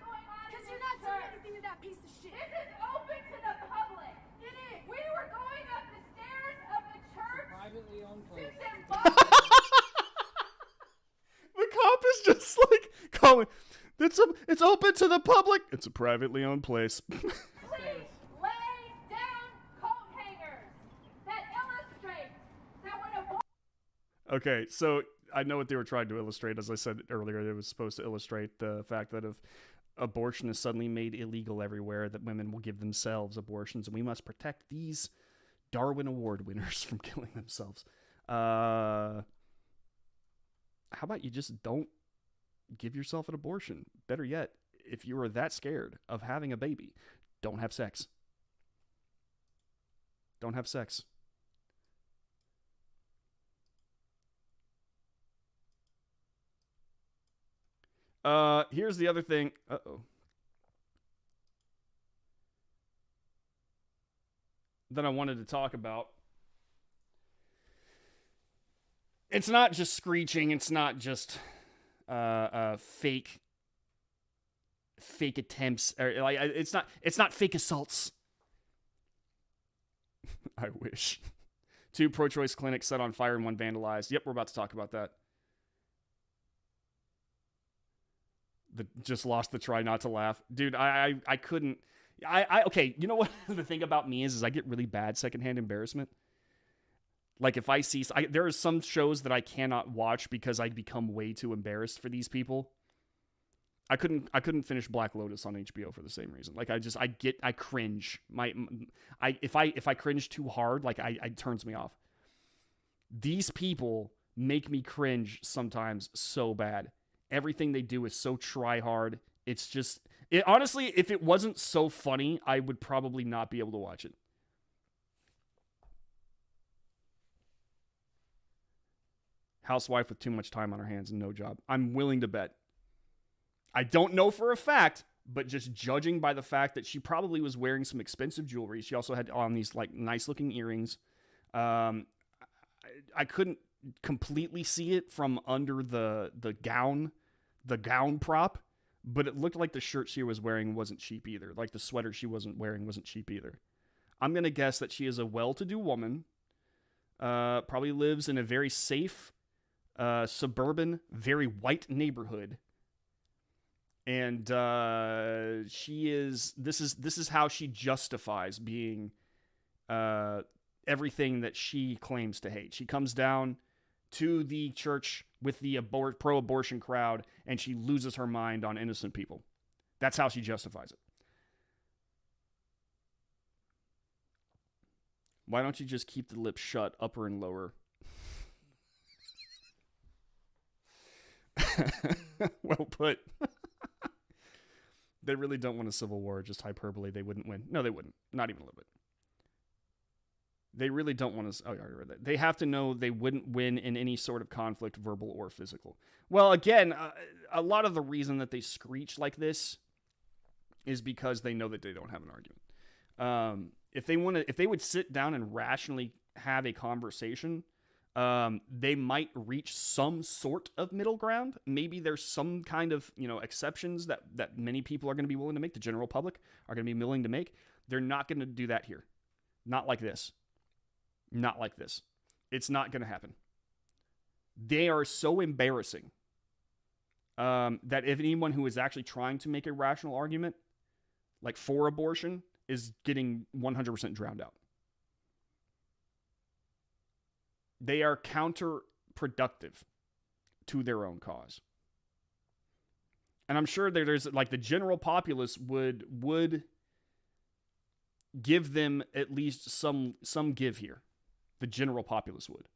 Because you're not doing anything to that piece of shit. This is open to the public. It is. We were going up the stairs of the church. Privately owned place. The cop is just like calling. It's open to the public. It's a privately owned place. Please lay down coat hangers that illustrate that when a Okay, so I know what they were trying to illustrate. As I said earlier, it was supposed to illustrate the fact that if abortion is suddenly made illegal everywhere, that women will give themselves abortions, and we must protect these Darwin Award winners from killing themselves. How about you just don't give yourself an abortion? Better yet, if you are that scared of having a baby, don't have sex. Don't have sex. Here's the other thing. Uh-oh. That I wanted to talk about. It's not just screeching. It's not just fake attempts, or like it's not fake assaults. I wish. 2 pro-choice clinics set on fire and 1 vandalized. Yep, we're about to talk about that. Just lost the try not to laugh. Dude, I couldn't. Okay, you know what? The thing about me is I get really bad secondhand embarrassment. Like if I see, there are some shows that I cannot watch because I become way too embarrassed for these people. I couldn't finish Black Lotus on HBO for the same reason. Like I cringe. If I cringe too hard, like it turns me off. These people make me cringe sometimes so bad. Everything they do is so try hard. It's just, honestly, if it wasn't so funny, I would probably not be able to watch it. Housewife with too much time on her hands and no job. I'm willing to bet. I don't know for a fact, but just judging by the fact that she probably was wearing some expensive jewelry. She also had on these like nice looking earrings. I couldn't completely see it from under the gown prop, but it looked like the shirt she was wearing wasn't cheap either. Like the sweater she wasn't wearing wasn't cheap either. I'm going to guess that she is a well-to-do woman. Probably lives in a very safe, suburban, very white neighborhood. And this is how she justifies being everything that she claims to hate. She comes down to the church with the pro-abortion crowd, and she loses her mind on innocent people. That's how she justifies it. Why don't you just keep the lips shut, upper and lower? Well put. They really don't want a civil war, just hyperbole. They wouldn't win. No, they wouldn't. Not even a little bit. They really don't want to. Oh, I already read that. They have to know they wouldn't win in any sort of conflict, verbal or physical. Well, again, a lot of the reason that they screech like this is because they know that they don't have an argument. If they would sit down and rationally have a conversation, they might reach some sort of middle ground. Maybe there's some kind of, exceptions that many people are going to be willing to make. The general public are going to be willing to make. They're not going to do that here. Not like this. Not like this. It's not going to happen. They are so embarrassing that if anyone who is actually trying to make a rational argument, like for abortion, is getting 100% drowned out. They are counterproductive to their own cause. And I'm sure there's like the general populace would give them at least some give here. The general populace would.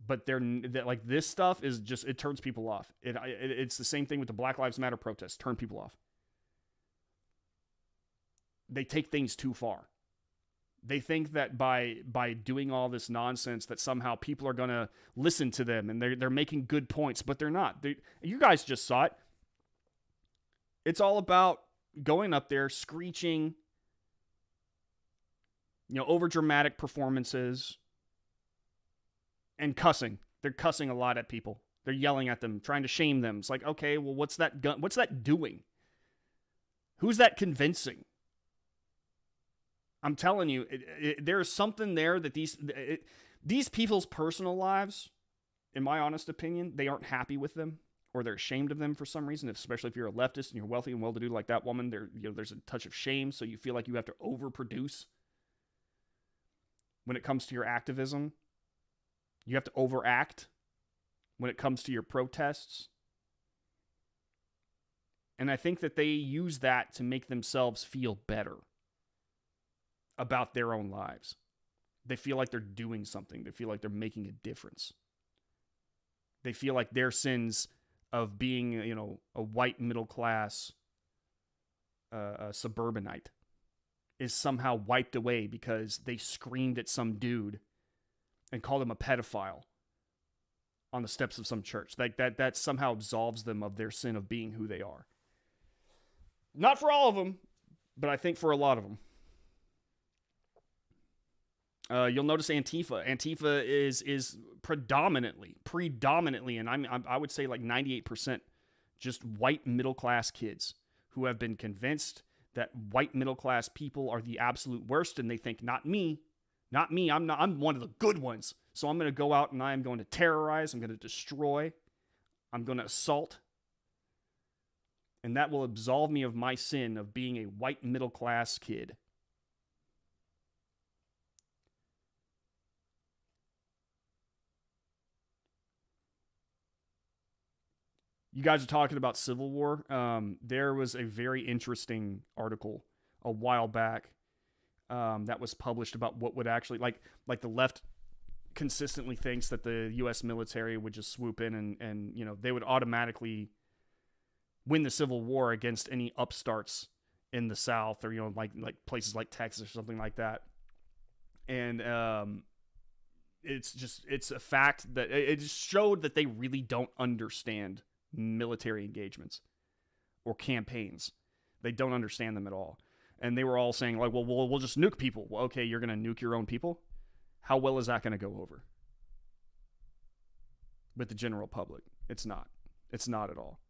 But they're like, this stuff is just, it turns people off. It's the same thing with the Black Lives Matter protests. Turn people off. They take things too far. They think that by doing all this nonsense that somehow people are going to listen to them and they're making good points, but they're not. You guys just saw it. It's all about going up there, screeching, over dramatic performances and cussing. They're cussing a lot at people. They're yelling at them, trying to shame them. It's like, okay, well, what's that doing? Who's that convincing? I'm telling you, there's something there that these people's personal lives, in my honest opinion, they aren't happy with them, or they're ashamed of them for some reason. Especially if you're a leftist and you're wealthy and well-to-do like that woman, there's a touch of shame, so you feel like you have to overproduce when it comes to your activism. You have to overact when it comes to your protests. And I think that they use that to make themselves feel better about their own lives. They feel like they're doing something. They feel like they're making a difference. They feel like their sins of being, a white middle class suburbanite is somehow wiped away because they screamed at some dude and called him a pedophile on the steps of some church. Like that somehow absolves them of their sin of being who they are. Not for all of them, but I think for a lot of them. You'll notice Antifa. Antifa is predominantly, and I would say like 98% just white middle class kids who have been convinced that white middle class people are the absolute worst, and they think, not me. I'm one of the good ones. So I'm going to go out and I am going to terrorize. I'm going to destroy. I'm going to assault. And that will absolve me of my sin of being a white middle class kid. You guys are talking about Civil War. There was a very interesting article a while back that was published about what would actually like the left consistently thinks that the U.S. military would just swoop in and they would automatically win the Civil War against any upstarts in the South or like places like Texas or something like that. And it's a fact that it just showed that they really don't understand military engagements or campaigns. They don't understand them at all. And they were all saying like, well, we'll just nuke people. Well, okay, you're going to nuke your own people? How well is that going to go over with the general public? It's not. It's not at all.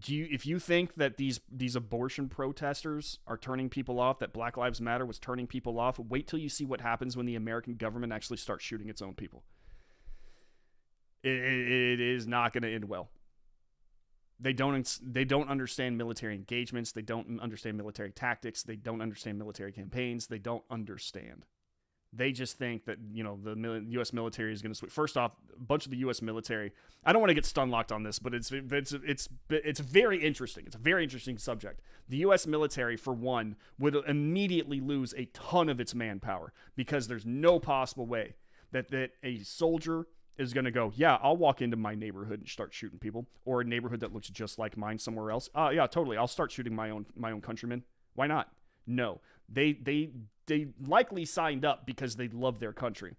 If you think that these abortion protesters are turning people off, that Black Lives Matter was turning people off, wait till you see what happens when the American government actually starts shooting its own people. It is not going to end well. They don't understand military engagements. They don't understand military tactics. They don't understand military campaigns. They don't understand. They just think that, the U.S. military is going to switch. First off, a bunch of the U.S. military, I don't want to get stun locked on this, but it's very interesting. It's a very interesting subject. The U.S. military, for one, would immediately lose a ton of its manpower because there's no possible way that a soldier is going to go, yeah, I'll walk into my neighborhood and start shooting people, or a neighborhood that looks just like mine somewhere else. Yeah, totally. I'll start shooting my own countrymen. Why not? No. They likely signed up because they love their country.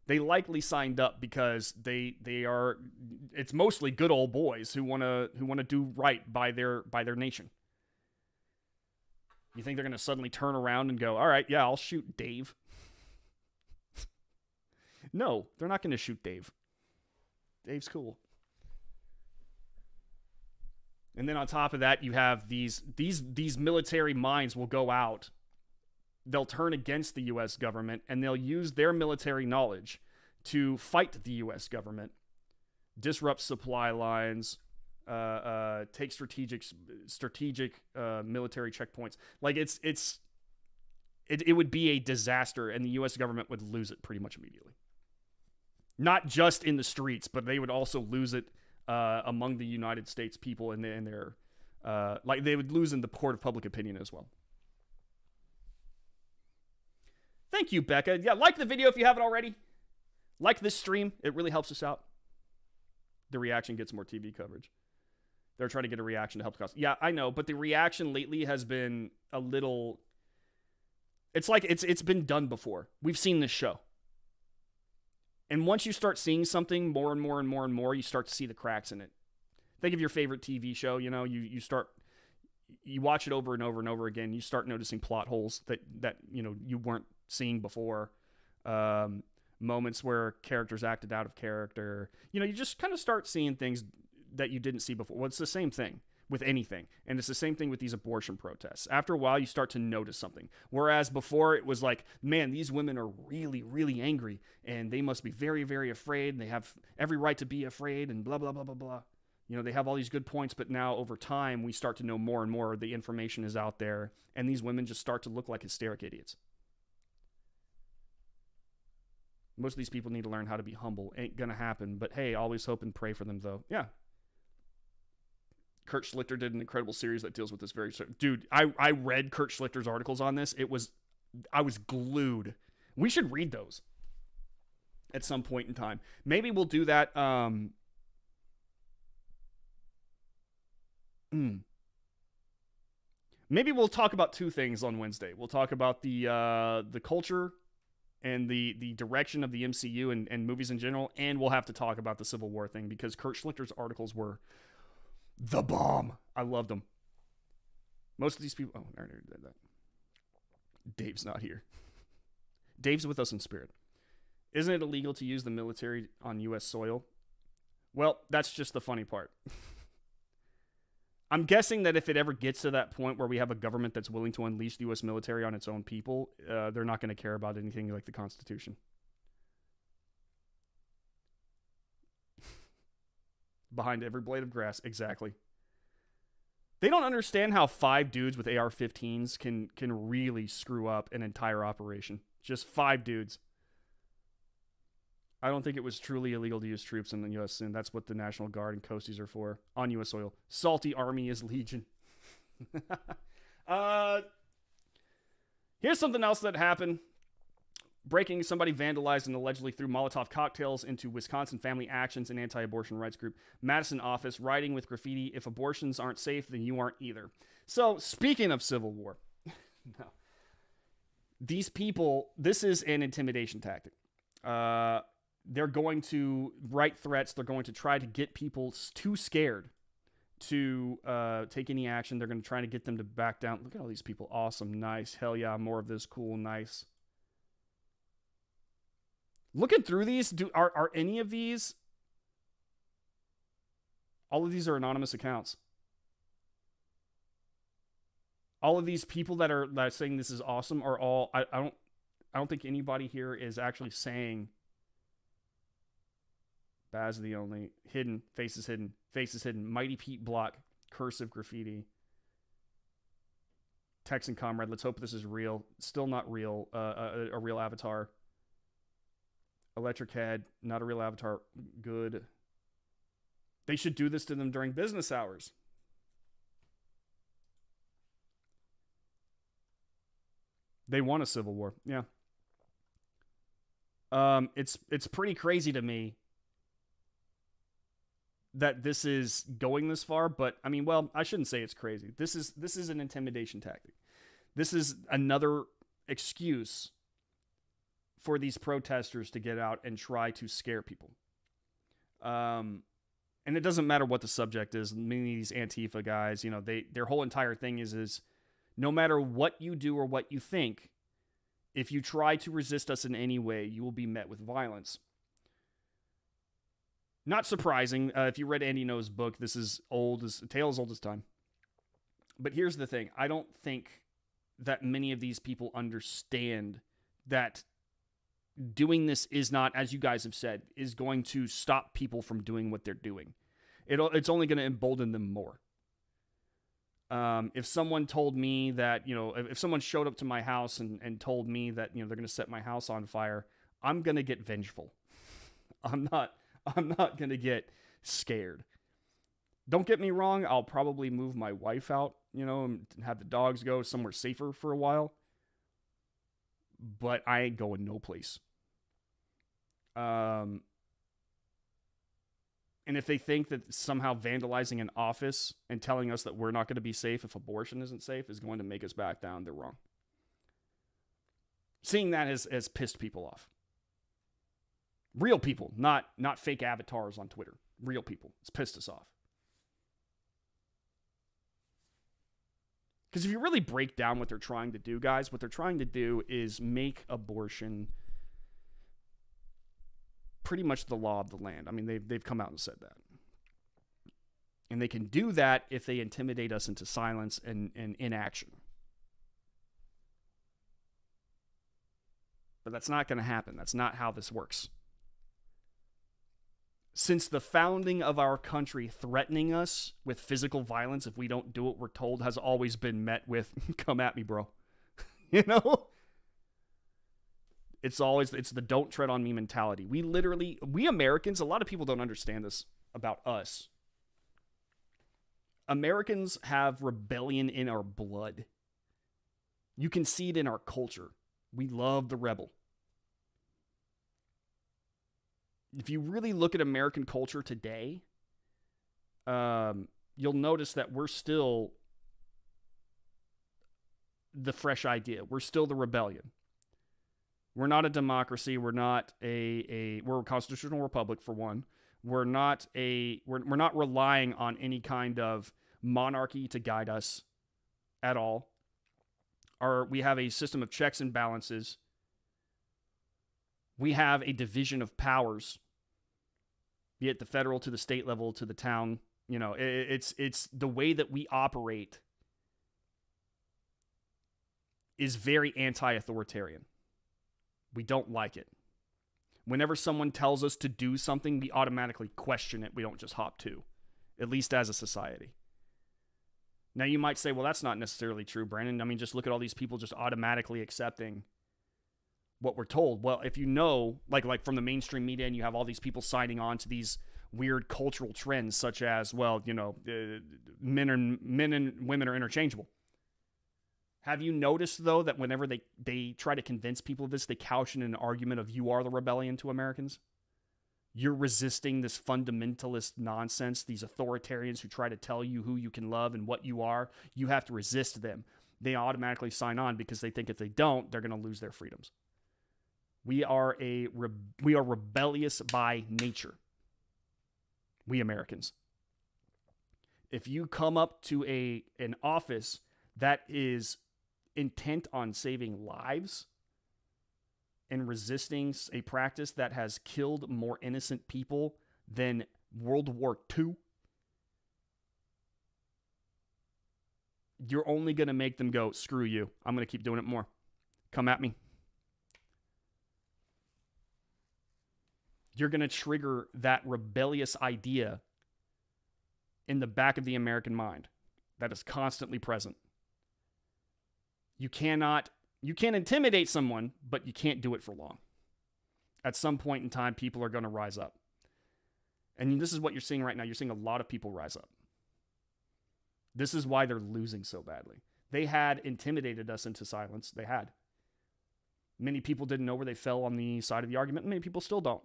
They likely signed up because it's mostly good old boys who want to do right by their nation. You think they're going to suddenly turn around and go, all right, yeah, I'll shoot Dave? No, they're not going to shoot Dave. Dave's cool. And then on top of that, you have these military minds will go out. They'll turn against the U.S. government, and they'll use their military knowledge to fight the U.S. government, disrupt supply lines, take strategic military checkpoints. Like it would be a disaster, and the U.S. government would lose it pretty much immediately. Not just in the streets, but they would also lose it among the United States people and their they would lose in the court of public opinion as well. Thank you, Becca. Yeah, like the video if you haven't already. Like this stream. It really helps us out. The reaction gets more TV coverage. They're trying to get a reaction to help the cause. Yeah, I know, but the reaction lately has been a little... It's like it's been done before. We've seen this show. And once you start seeing something more and more and more and more, you start to see the cracks in it. Think of your favorite TV show, you watch it over and over and over again, you start noticing plot holes that you weren't seeing before. Moments where characters acted out of character. You just kind of start seeing things that you didn't see before. Well, it's the same thing with anything. And it's the same thing with these abortion protests. After a while, you start to notice something. Whereas before, it was like, man, these women are really, really angry, and they must be very, very afraid, and they have every right to be afraid, and blah, blah, blah, blah, blah. They have all these good points, but now over time, we start to know more and more. The information is out there, and these women just start to look like hysteric idiots. Most of these people need to learn how to be humble. Ain't gonna happen, but hey, always hope and pray for them, though. Yeah. Kurt Schlichter did an incredible series that deals with this very... Dude, I read Kurt Schlichter's articles on this. I was glued. We should read those at some point in time. Maybe we'll do that. Maybe we'll talk about two things on Wednesday. We'll talk about the culture and the direction of the MCU and movies in general, and we'll have to talk about the Civil War thing because Kurt Schlichter's articles were the bomb. I loved them. Most of these people... Oh, I already did that. Dave's not here. Dave's with us in spirit. Isn't it illegal to use the military on U.S. soil? Well, that's just the funny part. I'm guessing that if it ever gets to that point where we have a government that's willing to unleash the U.S. military on its own people, they're not going to care about anything like the Constitution. Behind every blade of grass, exactly. They don't understand how 5 dudes with AR-15s can really screw up an entire operation. Just 5 dudes. I don't think it was truly illegal to use troops in the U.S., and that's what the National Guard and Coasties are for on U.S. soil. Salty Army is Legion. Here's something else that happened. Breaking, somebody vandalized and allegedly threw Molotov cocktails into Wisconsin Family Actions and anti-abortion rights group Madison office, writing with graffiti, "If abortions aren't safe, then you aren't either." So, speaking of civil war, no. These people, this is an intimidation tactic. They're going to write threats. They're going to try to get people too scared to take any action. They're going to try to get them to back down. Look at all these people. Awesome. Nice. Hell yeah. More of this. Cool. Nice. Looking through these, are any of these? All of these are anonymous accounts. All of these people that are saying this is awesome are all. I don't think anybody here is actually saying. Baz the only hidden, faces hidden, faces hidden. Mighty Pete block, cursive graffiti. Texan comrade, let's hope this is real. Still not real. A real avatar. Electric head, not a real avatar. Good. They should do this to them during business hours. They want a civil war. Yeah. It's pretty crazy to me that this is going this far, but I mean, well, I shouldn't say it's crazy. This is an intimidation tactic. This is another excuse for these protesters to get out and try to scare people. And it doesn't matter what the subject is. Many of these Antifa guys, you know, their whole entire thing is no matter what you do or what you think, if you try to resist us in any way, you will be met with violence. Not surprising. If you read Andy No's book, this is a tale as old as time. But here's the thing. I don't think that many of these people understand that doing this is not, as you guys have said, is going to stop people from doing what they're doing. It's only going to embolden them more. If someone told me that, you know, if someone showed up to my house and told me that, you know, they're going to set my house on fire, I'm going to get vengeful. I'm not going to get scared. Don't get me wrong. I'll probably move my wife out, you know, and have the dogs go somewhere safer for a while. But I ain't going no place. And if they think that somehow vandalizing an office and telling us that we're not going to be safe if abortion isn't safe is going to make us back down, they're wrong. Seeing that has pissed people off. Real people, not fake avatars on Twitter. Real people. It's pissed us off. Because if you really break down what they're trying to do, guys, what they're trying to do is make abortion pretty much the law of the land. I mean, they've come out and said that. And they can do that if they intimidate us into silence and inaction. But that's not going to happen. That's not how this works. Since the founding of our country, threatening us with physical violence if we don't do what we're told has always been met with, come at me, bro. You know? It's the don't tread on me mentality. We Americans, a lot of people don't understand this about us. Americans have rebellion in our blood. You can see it in our culture. We love the rebel. If you really look at American culture today, you'll notice that we're still the fresh idea. We're still the rebellion. We're not a democracy. We're not we're a constitutional republic, for one. We're not relying on any kind of monarchy to guide us at all. We have a system of checks and balances. We have a division of powers, be it the federal to the state level to the town. You know, it's the way that we operate is very anti-authoritarian. We don't like it. Whenever someone tells us to do something, we automatically question it. We don't just hop to, at least as a society. Now, you might say, well, that's not necessarily true, Brandon. I mean, just look at all these people just automatically accepting what we're told. Well, if you know, like from the mainstream media, and you have all these people signing on to these weird cultural trends, such as, well, men and women are interchangeable. Have you noticed, though, that whenever they try to convince people of this, they couch in an argument of, you are the rebellion to Americans? You're resisting this fundamentalist nonsense, these authoritarians who try to tell you who you can love and what you are. You have to resist them. They automatically sign on because they think if they don't, they're going to lose their freedoms. We are rebellious by nature. We Americans. If you come up to an office that is intent on saving lives and resisting a practice that has killed more innocent people than World War II, you're only going to make them go, screw you. I'm going to keep doing it more. Come at me. You're going to trigger that rebellious idea in the back of the American mind that is constantly present. You can intimidate someone, but you can't do it for long. At some point in time, people are going to rise up. And this is what you're seeing right now. You're seeing a lot of people rise up. This is why they're losing so badly. They had intimidated us into silence. They had. Many people didn't know where they fell on the side of the argument. Many people still don't.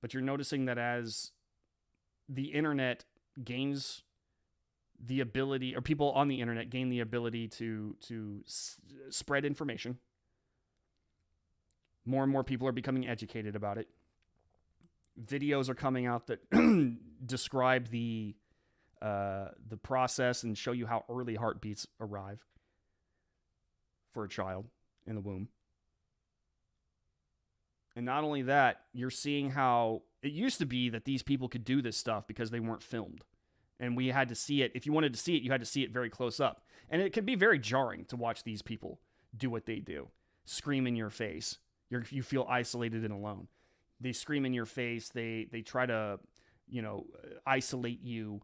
But you're noticing that as the internet gains the ability, or people on the internet gain the ability to spread information, more and more people are becoming educated about it. Videos are coming out that describe the process and show you how early heartbeats arrive for a child in the womb. And not only that, you're seeing how it used to be that these people could do this stuff because they weren't filmed. And we had to see it. If you wanted to see it, you had to see it very close up. And it can be very jarring to watch these people do what they do. Scream in your face. You feel isolated and alone. They scream in your face. They try to, isolate you.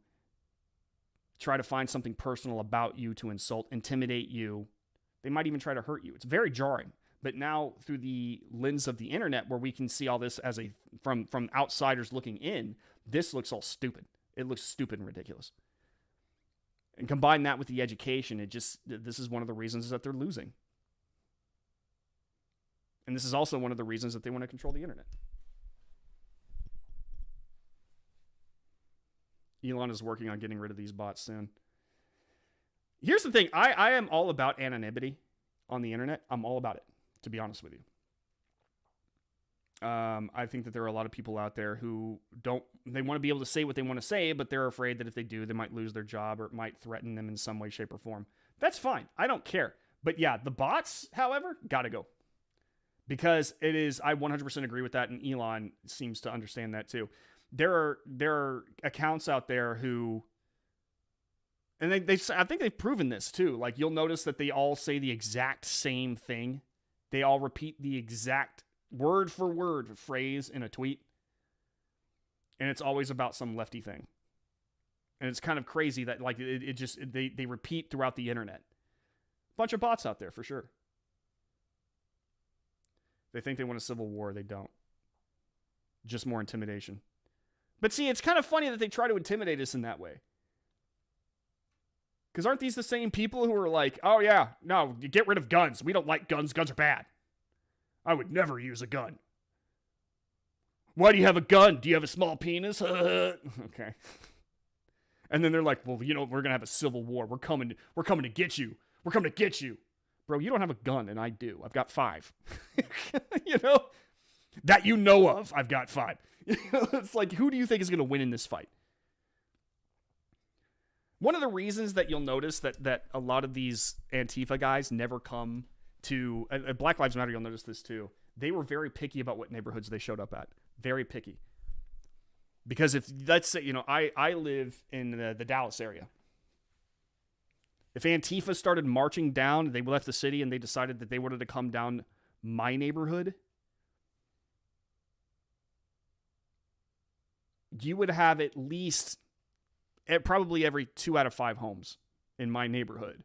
Try to find something personal about you to insult, intimidate you. They might even try to hurt you. It's very jarring. But now, through the lens of the internet, where we can see all this as from outsiders looking in, this looks all stupid. It looks stupid and ridiculous. And combine that with the education, this is one of the reasons that they're losing. And this is also one of the reasons that they want to control the internet. Elon is working on getting rid of these bots soon. Here's the thing. I am all about anonymity on the internet. I'm all about it, to be honest with you. I think that there are a lot of people out there who they want to be able to say what they want to say, but they're afraid that if they do, they might lose their job or it might threaten them in some way, shape, or form. That's fine. I don't care. But yeah, the bots, however, gotta go. Because I 100% agree with that, and Elon seems to understand that too. There are accounts out there who, and I think they've proven this too. Like, you'll notice that they all say the exact same thing. They all repeat the exact word for word phrase in a tweet. And it's always about some lefty thing. And it's kind of crazy that they repeat throughout the internet. Bunch of bots out there for sure. They think they want a civil war. They don't. Just more intimidation. But see, it's kind of funny that they try to intimidate us in that way. Because aren't these the same people who are like, oh yeah, no, you get rid of guns. We don't like guns. Guns are bad. I would never use a gun. Why do you have a gun? Do you have a small penis? Okay. And then they're like, well, we're going to have a civil war. We're coming to get you. We're coming to get you. Bro, you don't have a gun, and I do. I've got 5. That you know of, I've got 5. It's like, who do you think is going to win in this fight? One of the reasons that you'll notice that a lot of these Antifa guys never come to Black Lives Matter, you'll notice this too. They were very picky about what neighborhoods they showed up at. Very picky. Because if, let's say, I live in the Dallas area. If Antifa started marching down, they left the city and they decided that they wanted to come down my neighborhood, you would have at least probably every 2 out of 5 homes in my neighborhood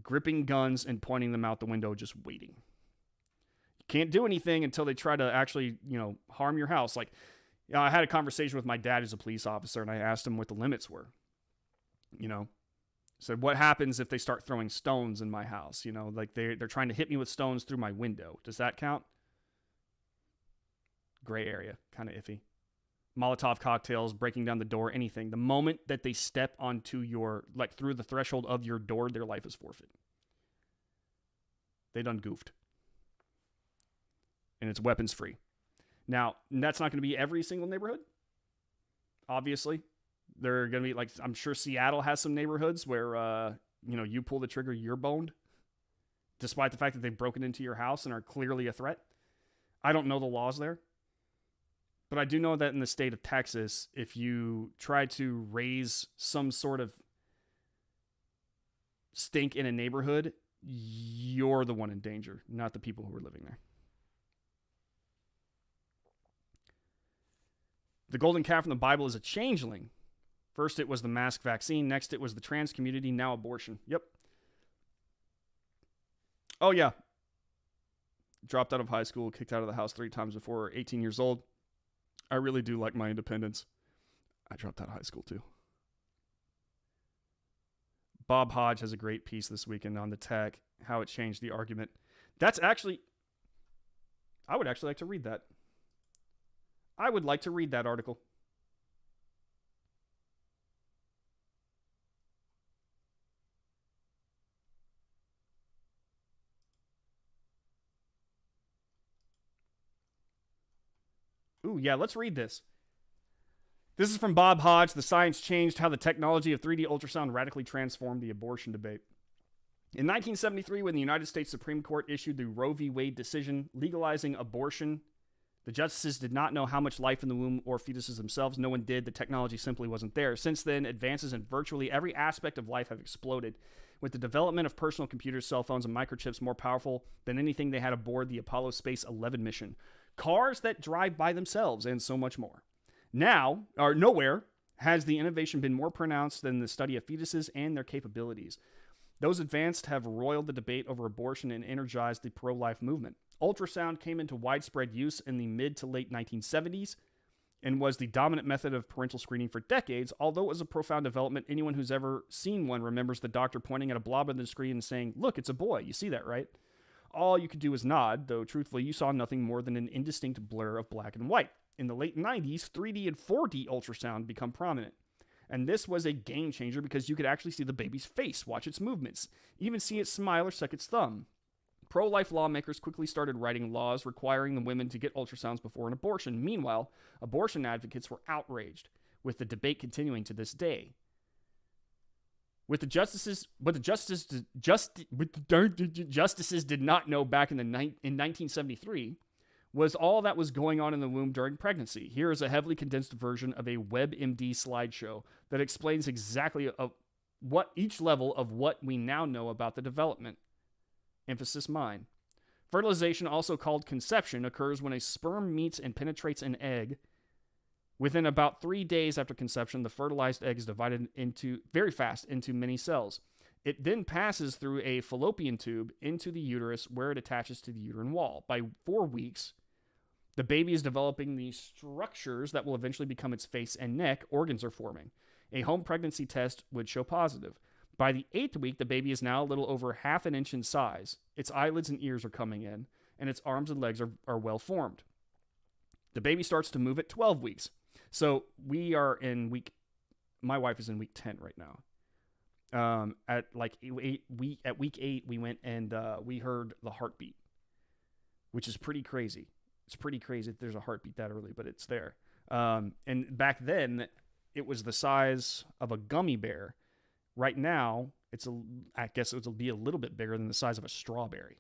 gripping guns and pointing them out the window, just waiting. You can't do anything until they try to actually, harm your house. Like, I had a conversation with my dad who's a police officer, and I asked him what the limits were. Said, what happens if they start throwing stones in my house? Like they're trying to hit me with stones through my window. Does that count? Gray area, kind of iffy. Molotov cocktails, breaking down the door, anything. The moment that they step onto through the threshold of your door, their life is forfeit. They done goofed. And it's weapons free. Now, that's not going to be every single neighborhood. Obviously. They're going to be I'm sure Seattle has some neighborhoods where, you pull the trigger, you're boned. Despite the fact that they've broken into your house and are clearly a threat. I don't know the laws there. But I do know that in the state of Texas, if you try to raise some sort of stink in a neighborhood, you're the one in danger, not the people who are living there. The golden calf in the Bible is a changeling. First it was the mask vaccine. Next it was the trans community. Now abortion. Yep. Oh, yeah. Dropped out of high school, kicked out of the house 3 times before 18 years old. I really do like my independence. I dropped out of high school too. Bob Hodge has a great piece this weekend on the tech, how it changed the argument. I would actually like to read that. I would like to read that article. Ooh, yeah, let's read this. This is from Bob Hodge. The science changed how the technology of 3D ultrasound radically transformed the abortion debate. In 1973, when the United States Supreme Court issued the Roe v. Wade decision legalizing abortion, the justices did not know how much life in the womb or fetuses themselves. No one did. The technology simply wasn't there. Since then, advances in virtually every aspect of life have exploded. With the development of personal computers, cell phones, and microchips more powerful than anything they had aboard the Apollo Space 11 mission. Cars that drive by themselves, and so much more. Nowhere has the innovation been more pronounced than the study of fetuses and their capabilities. Those advanced have roiled the debate over abortion and energized the pro-life movement. Ultrasound came into widespread use in the mid to late 1970s and was the dominant method of parental screening for decades. Although it was a profound development, anyone who's ever seen one remembers the doctor pointing at a blob on the screen and saying, "Look, it's a boy. You see that, right?" All you could do was nod, though truthfully you saw nothing more than an indistinct blur of black and white. In the late 90s, 3D and 4D ultrasound become prominent. And this was a game changer because you could actually see the baby's face, watch its movements, even see it smile or suck its thumb. Pro-life lawmakers quickly started writing laws requiring the women to get ultrasounds before an abortion. Meanwhile, abortion advocates were outraged, with the debate continuing to this day. What the justices did not know back in 1973 was all that was going on in the womb during pregnancy. Here is a heavily condensed version of a WebMD slideshow that explains exactly what each level of what we now know about the development. Emphasis mine. Fertilization, also called conception, occurs when a sperm meets and penetrates an egg. Within about 3 days after conception, the fertilized egg is divided very fast into many cells. It then passes through a fallopian tube into the uterus where it attaches to the uterine wall. By 4 weeks, the baby is developing the structures that will eventually become its face and neck. Organs are forming. A home pregnancy test would show positive. By the 8th week, the baby is now a little over half an inch in size. Its eyelids and ears are coming in, and its arms and legs are well formed. The baby starts to move at 12 weeks. So we are my wife is in week 10 right now. At week 8, we went and we heard the heartbeat, which is pretty crazy. It's pretty crazy that there's a heartbeat that early, but it's there. And back then, it was the size of a gummy bear. Right now, I guess it'll be a little bit bigger than the size of a strawberry.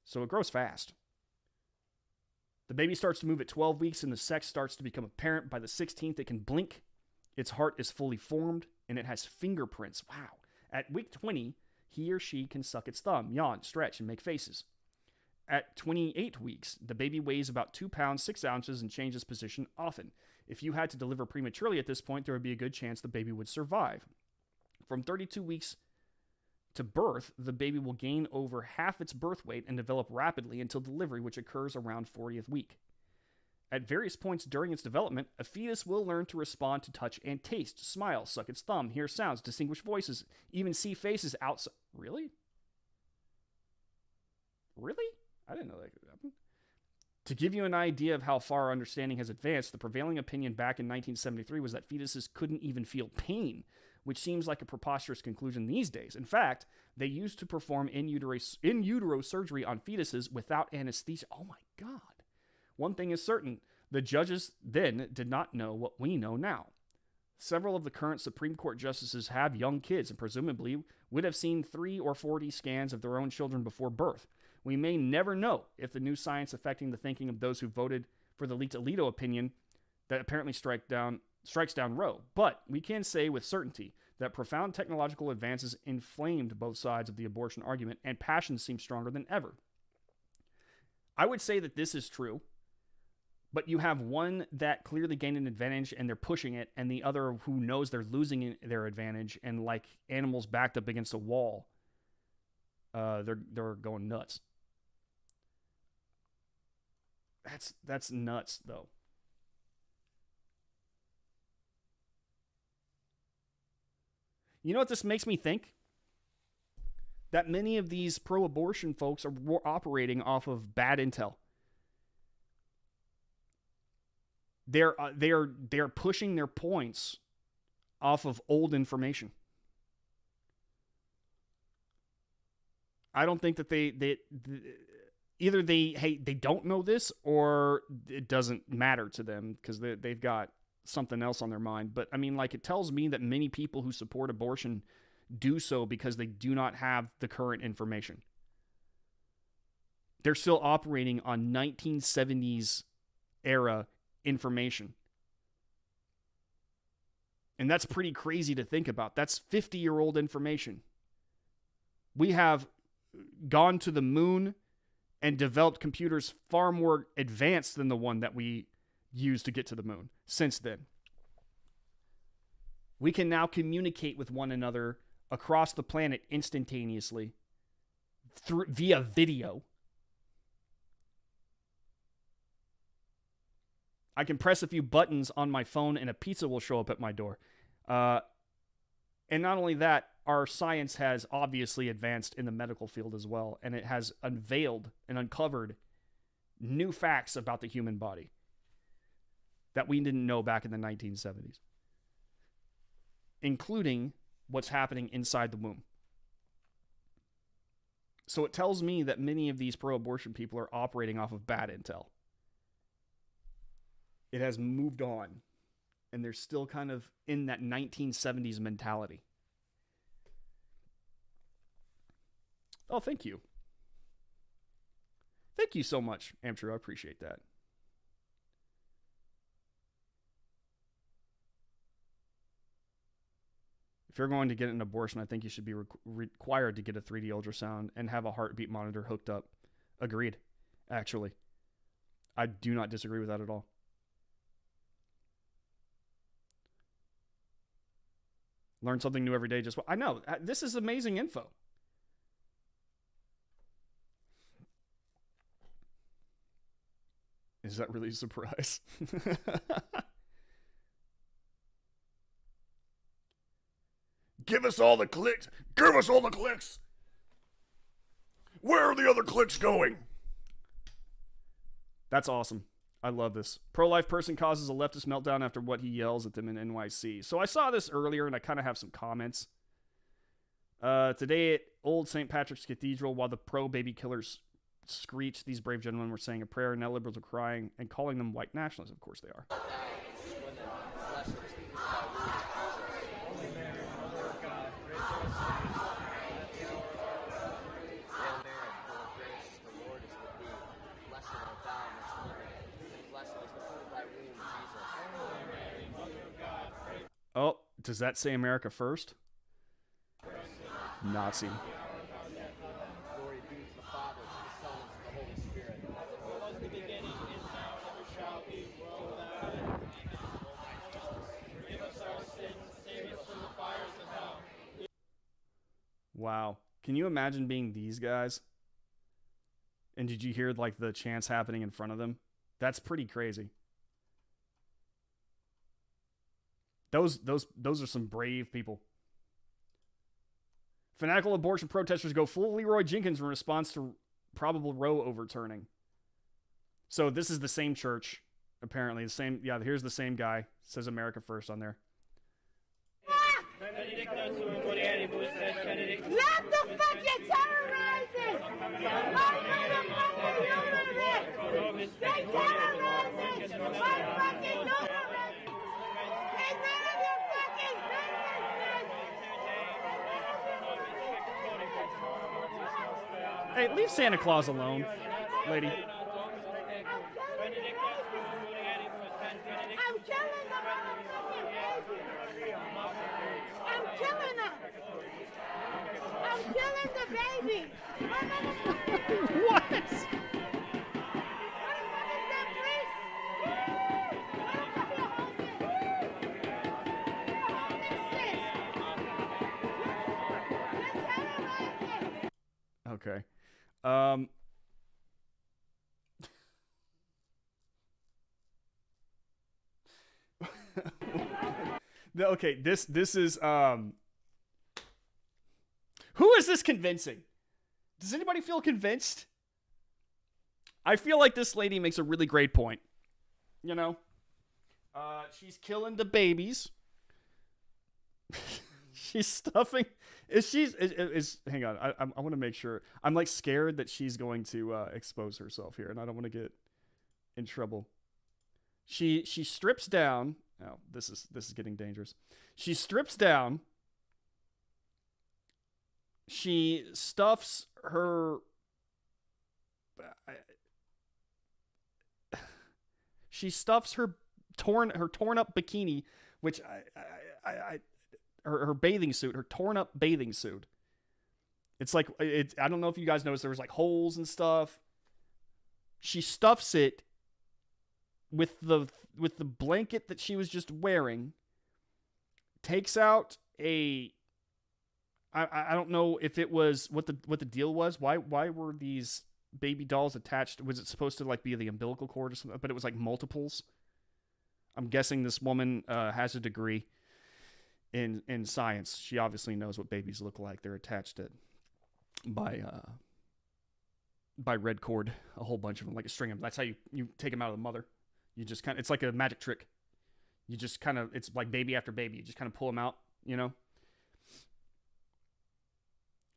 So it grows fast. The baby starts to move at 12 weeks, and the sex starts to become apparent. By the 16th, it can blink. Its heart is fully formed, and it has fingerprints. Wow. At week 20, he or she can suck its thumb, yawn, stretch, and make faces. At 28 weeks, the baby weighs about 2 pounds, 6 ounces, and changes position often. If you had to deliver prematurely at this point, there would be a good chance the baby would survive. From 32 weeks to birth, the baby will gain over half its birth weight and develop rapidly until delivery, which occurs around 40th week. At various points during its development, a fetus will learn to respond to touch and taste, smile, suck its thumb, hear sounds, distinguish voices, even see faces outside. Really? Really? I didn't know that could happen. To give you an idea of how far our understanding has advanced, the prevailing opinion back in 1973 was that fetuses couldn't even feel pain, which seems like a preposterous conclusion these days. In fact, they used to perform in utero surgery on fetuses without anesthesia. Oh my God. One thing is certain, the judges then did not know what we know now. Several of the current Supreme Court justices have young kids and presumably would have seen 3 or 40 scans of their own children before birth. We may never know if the new science affecting the thinking of those who voted for the leaked Alito opinion that apparently strikes down Roe. But we can say with certainty that profound technological advances inflamed both sides of the abortion argument, and passions seem stronger than ever. I would say that this is true, but you have one that clearly gained an advantage and they're pushing it, and the other who knows they're losing their advantage, and like animals backed up against a wall, they're going nuts. That's nuts, though. You know what this makes me think? That many of these pro-abortion folks are operating off of bad intel. They're pushing their points off of old information. I don't think that they either they don't know this, or it doesn't matter to them because they've got something else on their mind. But I mean, like, it tells me that many people who support abortion do so because they do not have the current information. They're still operating on 1970s era information. And that's pretty crazy to think about. That's 50-year-old information. We have gone to the moon and developed computers far more advanced than the one that we used to get to the moon since then. We can now communicate with one another across the planet instantaneously via video. I can press a few buttons on my phone and a pizza will show up at my door. And not only that, our science has obviously advanced in the medical field as well, and it has unveiled and uncovered new facts about the human body that we didn't know back in the 1970s, including what's happening inside the womb. So it tells me that many of these pro-abortion people are operating off of bad intel. It has moved on, and they're still kind of in that 1970s mentality. Oh, thank you. Thank you so much, Amtrue. I appreciate that. If you're going to get an abortion, I think you should be required to get a 3D ultrasound and have a heartbeat monitor hooked up. Agreed, actually. I do not disagree with that at all. Learn something new every day. I know. This is amazing info. Is that really a surprise? Give us all the clicks. Give us all the clicks. Where are the other clicks going? That's awesome. I love this. Pro-life person causes a leftist meltdown after what he yells at them in NYC. So I saw this earlier, and I kind of have some comments. Today at Old St. Patrick's Cathedral, while the pro-baby killers screeched, these brave gentlemen were saying a prayer, and now liberals are crying and calling them white nationalists. Of course they are. Oh, does that say America first? Nazi. Wow. Can you imagine being these guys? And did you hear like the chants happening in front of them? That's pretty crazy. Those are some brave people. Fanatical abortion protesters go full Leroy Jenkins in response to probable Roe overturning. So this is the same church, apparently. The same, yeah, here's the same guy. It says America First on there. Let the fucking terrorizing! My motherfucking human rights! They terrorizing! My fucking human rights! It's none of your fucking business! Hey, leave Santa Claus alone, lady. I'm killing the motherfucking baby! I'm killing them! I'm killing the baby! My motherfucking What? What the fuck is that, please? Motherfucking homeless! Okay. Okay, this is who is this convincing? Does anybody feel convinced? I feel like this lady makes a really great point. You know? She's killing the babies. She's stuffing. Hang on. I want to make sure. I'm like scared that she's going to expose herself here, and I don't want to get in trouble. She strips down. Oh, this is getting dangerous. She strips down. She stuffs her. She stuffs her torn up bikini, which her bathing suit, her torn up bathing suit. It's like I don't know if you guys noticed there was like holes and stuff. She stuffs it with the blanket that she was just wearing. Takes out I don't know if it was what the deal was. Why were these baby dolls attached? Was it supposed to like be the umbilical cord or something? But it was like multiples. I'm guessing this woman has a degree in science. She obviously knows what babies look like. They're attached by red cord, a whole bunch of them, like a string of them. That's how you take them out of the mother. You just kind of, it's like a magic trick. You just kind of, it's like baby after baby. You just kind of pull them out, you know?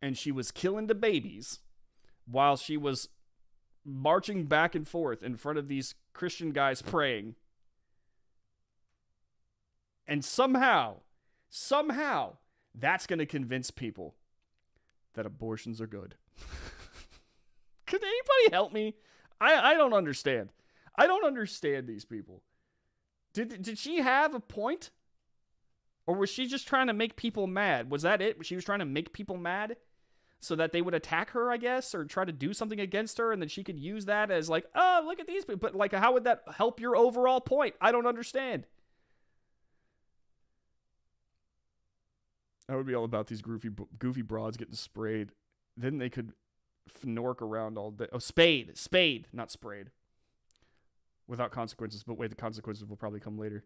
And she was killing the babies while she was marching back and forth in front of these Christian guys praying. And somehow, that's going to convince people that abortions are good. Could anybody help me? I don't understand. I don't understand these people. Did she have a point? Or was she just trying to make people mad? Was that it? She was trying to make people mad so that they would attack her, I guess, or try to do something against her, and then she could use that as like, oh, look at these people. But like, how would that help your overall point? I don't understand. I would be all about these goofy broads getting sprayed. Then they could fnork around all day. Oh, spade, not sprayed. Without consequences, but wait, the consequences will probably come later.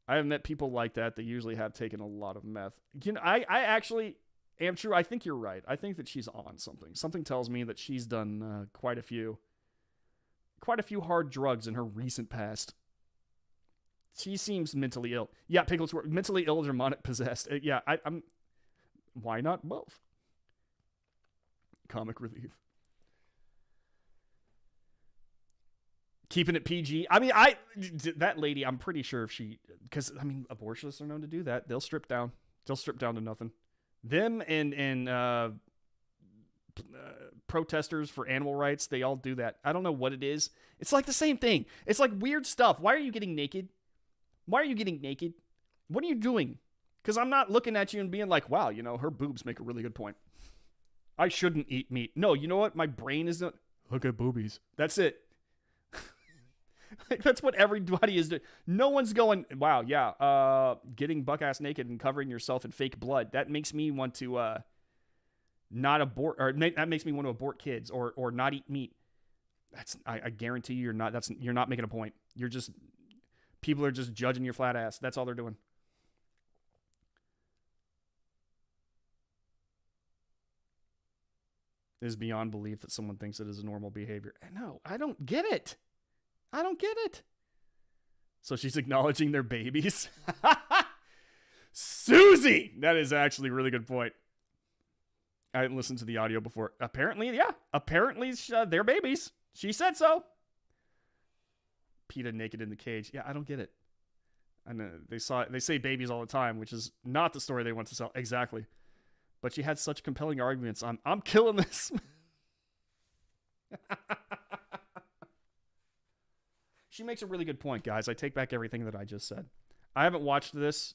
I have met people like that. They usually have taken a lot of meth. You know, I actually am true. I think you're right. I think that she's on something. Something tells me that she's done quite a few hard drugs in her recent past. She seems mentally ill. Yeah, Pickles were mentally ill or demonic possessed. Yeah, I'm. Why not both? Comic relief. Keeping it PG. I mean, that lady, I'm pretty sure if she, because I mean, abortionists are known to do that. They'll strip down. They'll strip down to nothing. Them and protesters for animal rights, they all do that. I don't know what it is. It's like the same thing. It's like weird stuff. Why are you getting naked? Why are you getting naked? What are you doing? Because I'm not looking at you and being like, wow, you know, her boobs make a really good point. I shouldn't eat meat. No, you know what? My brain is not. Look at boobies. That's it. Like, that's what everybody is doing. No one's going, wow, yeah, getting buck-ass naked and covering yourself in fake blood. That makes me want to not abort, or that makes me want to abort kids or not eat meat. I guarantee you're not making a point. People are just judging your flat ass. That's all they're doing. It is beyond belief that someone thinks it is a normal behavior. No, I don't get it. I don't get it. So she's acknowledging their babies. Susie! That is actually a really good point. I didn't listen to the audio before. Apparently, yeah. Apparently, they're babies. She said so. PETA naked in the cage. Yeah, I don't get it. I know they say babies all the time, which is not the story they want to sell. Exactly. But she had such compelling arguments. I'm killing this. She makes a really good point, guys. I take back everything that I just said. I haven't watched this.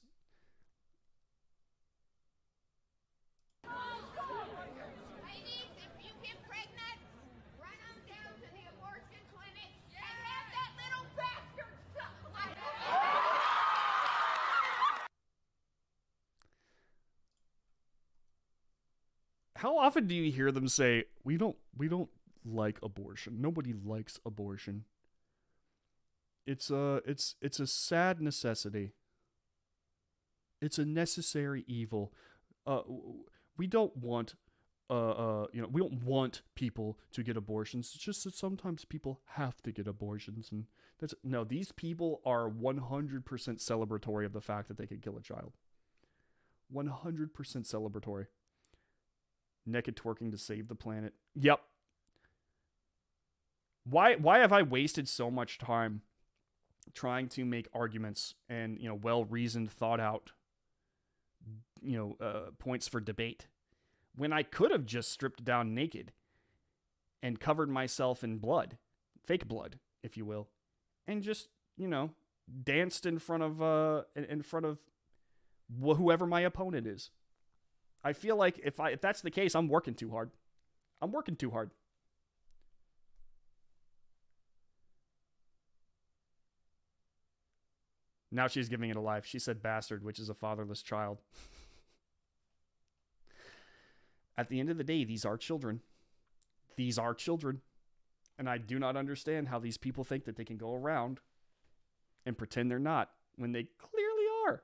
How often do you hear them say, we don't like abortion. Nobody likes abortion. It's a sad necessity. It's a necessary evil. We don't want we don't want people to get abortions. It's just that sometimes people have to get abortions, and these people are 100% celebratory of the fact that they could kill a child. 100% celebratory. Naked twerking to save the planet. Yep. Why have I wasted so much time trying to make arguments and, well-reasoned, thought-out, points for debate when I could have just stripped down naked and covered myself in blood, fake blood, if you will, and just, danced in front of whoever my opponent is. I feel like if that's the case, I'm working too hard. Now she's giving it a life. She said bastard, which is a fatherless child. At the end of the day, these are children. These are children. And I do not understand how these people think that they can go around and pretend they're not when they clearly are.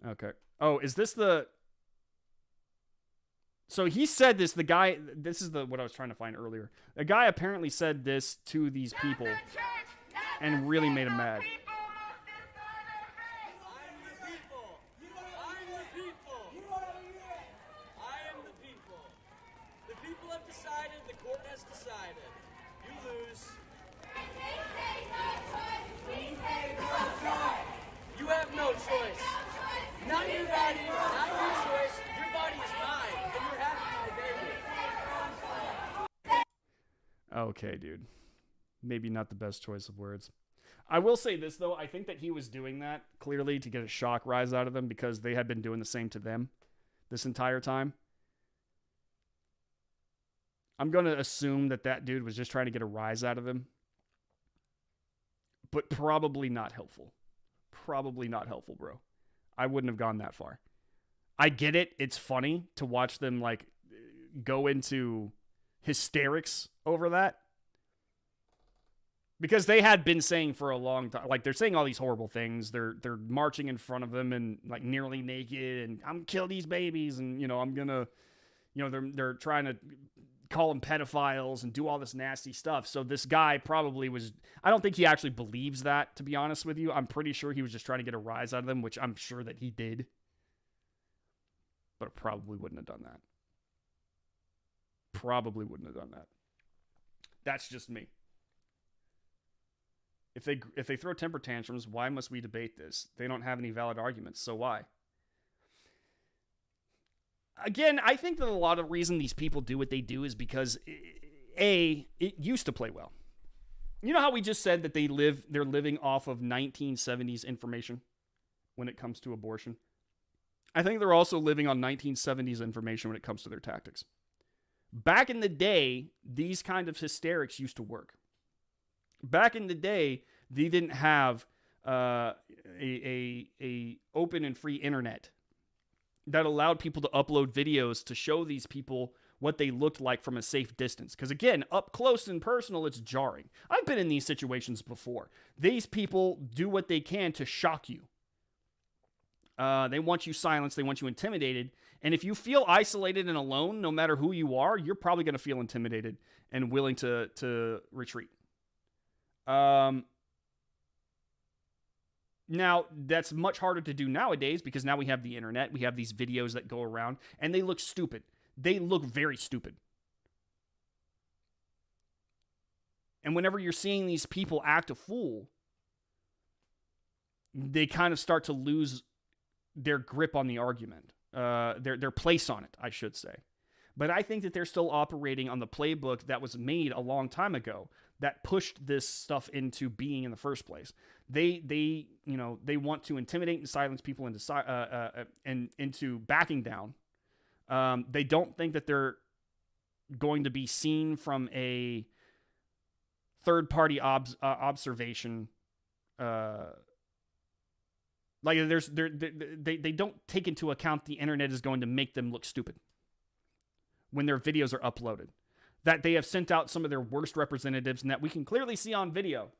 Okay. Oh, is this the... So he said this, the guy... This is what I was trying to find earlier. A guy apparently said this to these people and really made them mad. Okay, dude. Maybe not the best choice of words. I will say this, though. I think that he was doing that clearly to get a shock rise out of them because they had been doing the same to them this entire time. I'm going to assume that dude was just trying to get a rise out of him. But probably not helpful. Probably not helpful, bro. I wouldn't have gone that far. I get it. It's funny to watch them, go into hysterics over that. Because they had been saying for a long time, they're saying all these horrible things. They're marching in front of them and nearly naked, and I'm gonna kill these babies, and I'm gonna, they're trying to call them pedophiles and do all this nasty stuff. So this guy probably was. I don't think he actually believes that, to be honest with you. I'm pretty sure he was just trying to get a rise out of them, which I'm sure that he did. But I probably wouldn't have done that. Probably wouldn't have done that. That's just me. If they throw temper tantrums, why must we debate this? They don't have any valid arguments, so why? Again, I think that a lot of the reason these people do what they do is because, it used to play well. You know how we just said that they're living off of 1970s information when it comes to abortion? I think they're also living on 1970s information when it comes to their tactics. Back in the day, these kind of hysterics used to work. Back in the day, they didn't have a open and free internet that allowed people to upload videos to show these people what they looked like from a safe distance. Because again, up close and personal, it's jarring. I've been in these situations before. These people do what they can to shock you. They want you silenced. They want you intimidated. And if you feel isolated and alone, no matter who you are, you're probably going to feel intimidated and willing to retreat. Now, that's much harder to do nowadays because now we have the internet. We have these videos that go around, and they look stupid. They look very stupid. And whenever you're seeing these people act a fool, they kind of start to lose their grip on the argument, their place on it, I should say. But I think that they're still operating on the playbook that was made a long time ago that pushed this stuff into being in the first place. They want to intimidate and silence people into backing down. They don't think that they're going to be seen from a third-party observation. They don't take into account the internet is going to make them look stupid when their videos are uploaded. That they have sent out some of their worst representatives, and that we can clearly see on video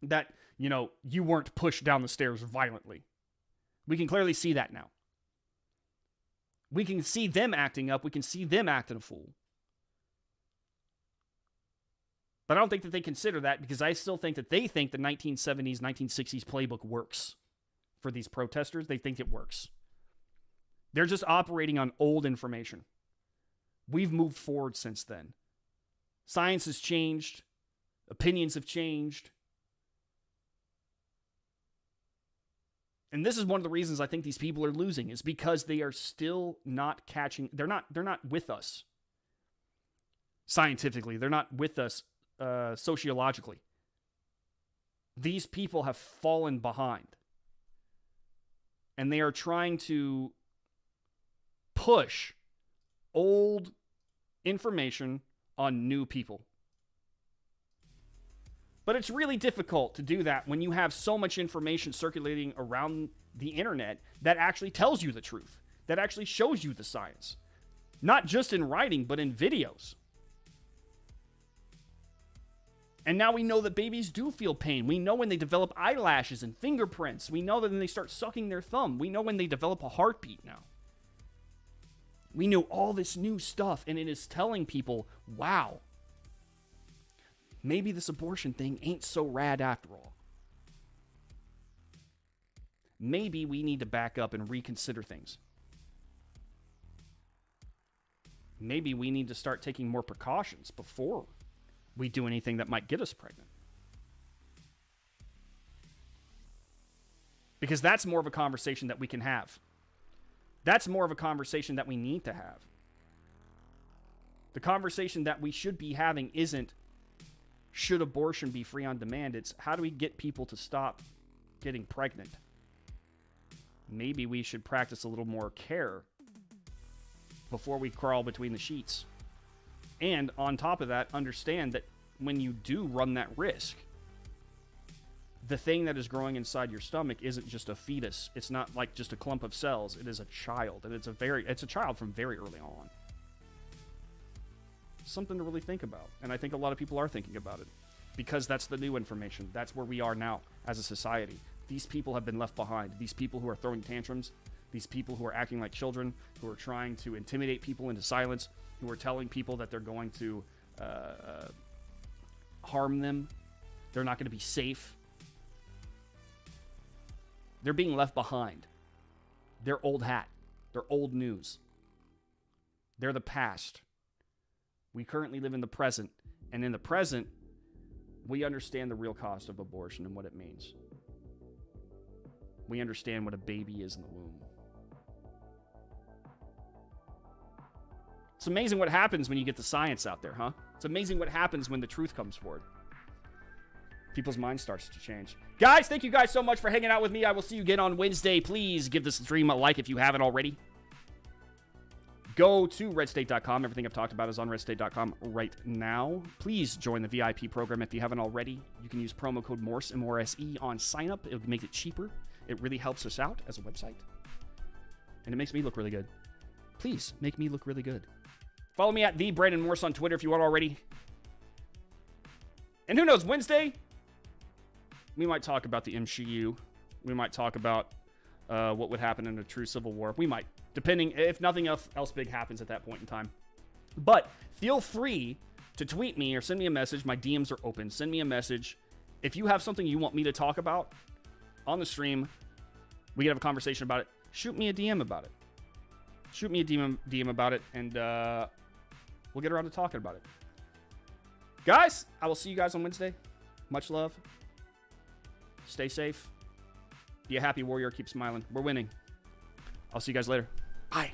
that, you weren't pushed down the stairs violently. We can clearly see that now. We can see them acting up. We can see them acting a fool. But I don't think that they consider that, because I still think that they think the 1970s, 1960s playbook works for these protesters. They think it works. They're just operating on old information. We've moved forward since then. Science has changed. Opinions have changed. And this is one of the reasons I think these people are losing, is because they are still not catching. They're not with us scientifically. They're not with us sociologically. These people have fallen behind. And they are trying to push old information on new people. But it's really difficult to do that when you have so much information circulating around the internet that actually tells you the truth, that actually shows you the science. Not just in writing, but in videos. And now we know that babies do feel pain. We know when they develop eyelashes and fingerprints. We know that when they start sucking their thumb. We know when they develop a heartbeat now. We know all this new stuff, and it is telling people, wow, maybe this abortion thing ain't so rad after all. Maybe we need to back up and reconsider things. Maybe we need to start taking more precautions before we do anything that might get us pregnant. Because that's more of a conversation that we can have. That's more of a conversation that we need to have. The conversation that we should be having isn't, should abortion be free on demand? It's, how do we get people to stop getting pregnant? Maybe we should practice a little more care before we crawl between the sheets. And on top of that, understand that when you do run that risk, the thing that is growing inside your stomach isn't just a fetus. It's not like just a clump of cells. It is a child, and it's a child from very early on. Something to really think about, and I think a lot of people are thinking about it, because that's the new information. That's where we are now as a society. These people have been left behind. These people who are throwing tantrums, these people who are acting like children, who are trying to intimidate people into silence, who are telling people that they're going to harm them, they're not going to be safe. They're being left behind. They're old hat. They're old news. They're the past. We currently live in the present. And in the present, we understand the real cost of abortion and what it means. We understand what a baby is in the womb. It's amazing what happens when you get the science out there, huh? It's amazing what happens when the truth comes forward. People's mind starts to change. Guys, thank you guys so much for hanging out with me. I will see you again on Wednesday. Please give this stream a like if you haven't already. Go to redstate.com. Everything I've talked about is on redstate.com right now. Please join the VIP program if you haven't already. You can use promo code Morse, M-O-R-S-E, on sign up. It'll make it cheaper. It really helps us out as a website. And it makes me look really good. Please make me look really good. Follow me at the Brandon Morse on Twitter if you aren't already. And who knows, Wednesday, we might talk about the MCU. We might talk about what would happen in a true civil war. We might, depending if nothing else big happens at that point in time. But feel free to tweet me or send me a message. My DMs are open. Send me a message. If you have something you want me to talk about on the stream, we can have a conversation about it. Shoot me a DM about it. Shoot me a DM about it, and we'll get around to talking about it. Guys, I will see you guys on Wednesday. Much love. Stay safe. Be a happy warrior. Keep smiling. We're winning. I'll see you guys later. Bye.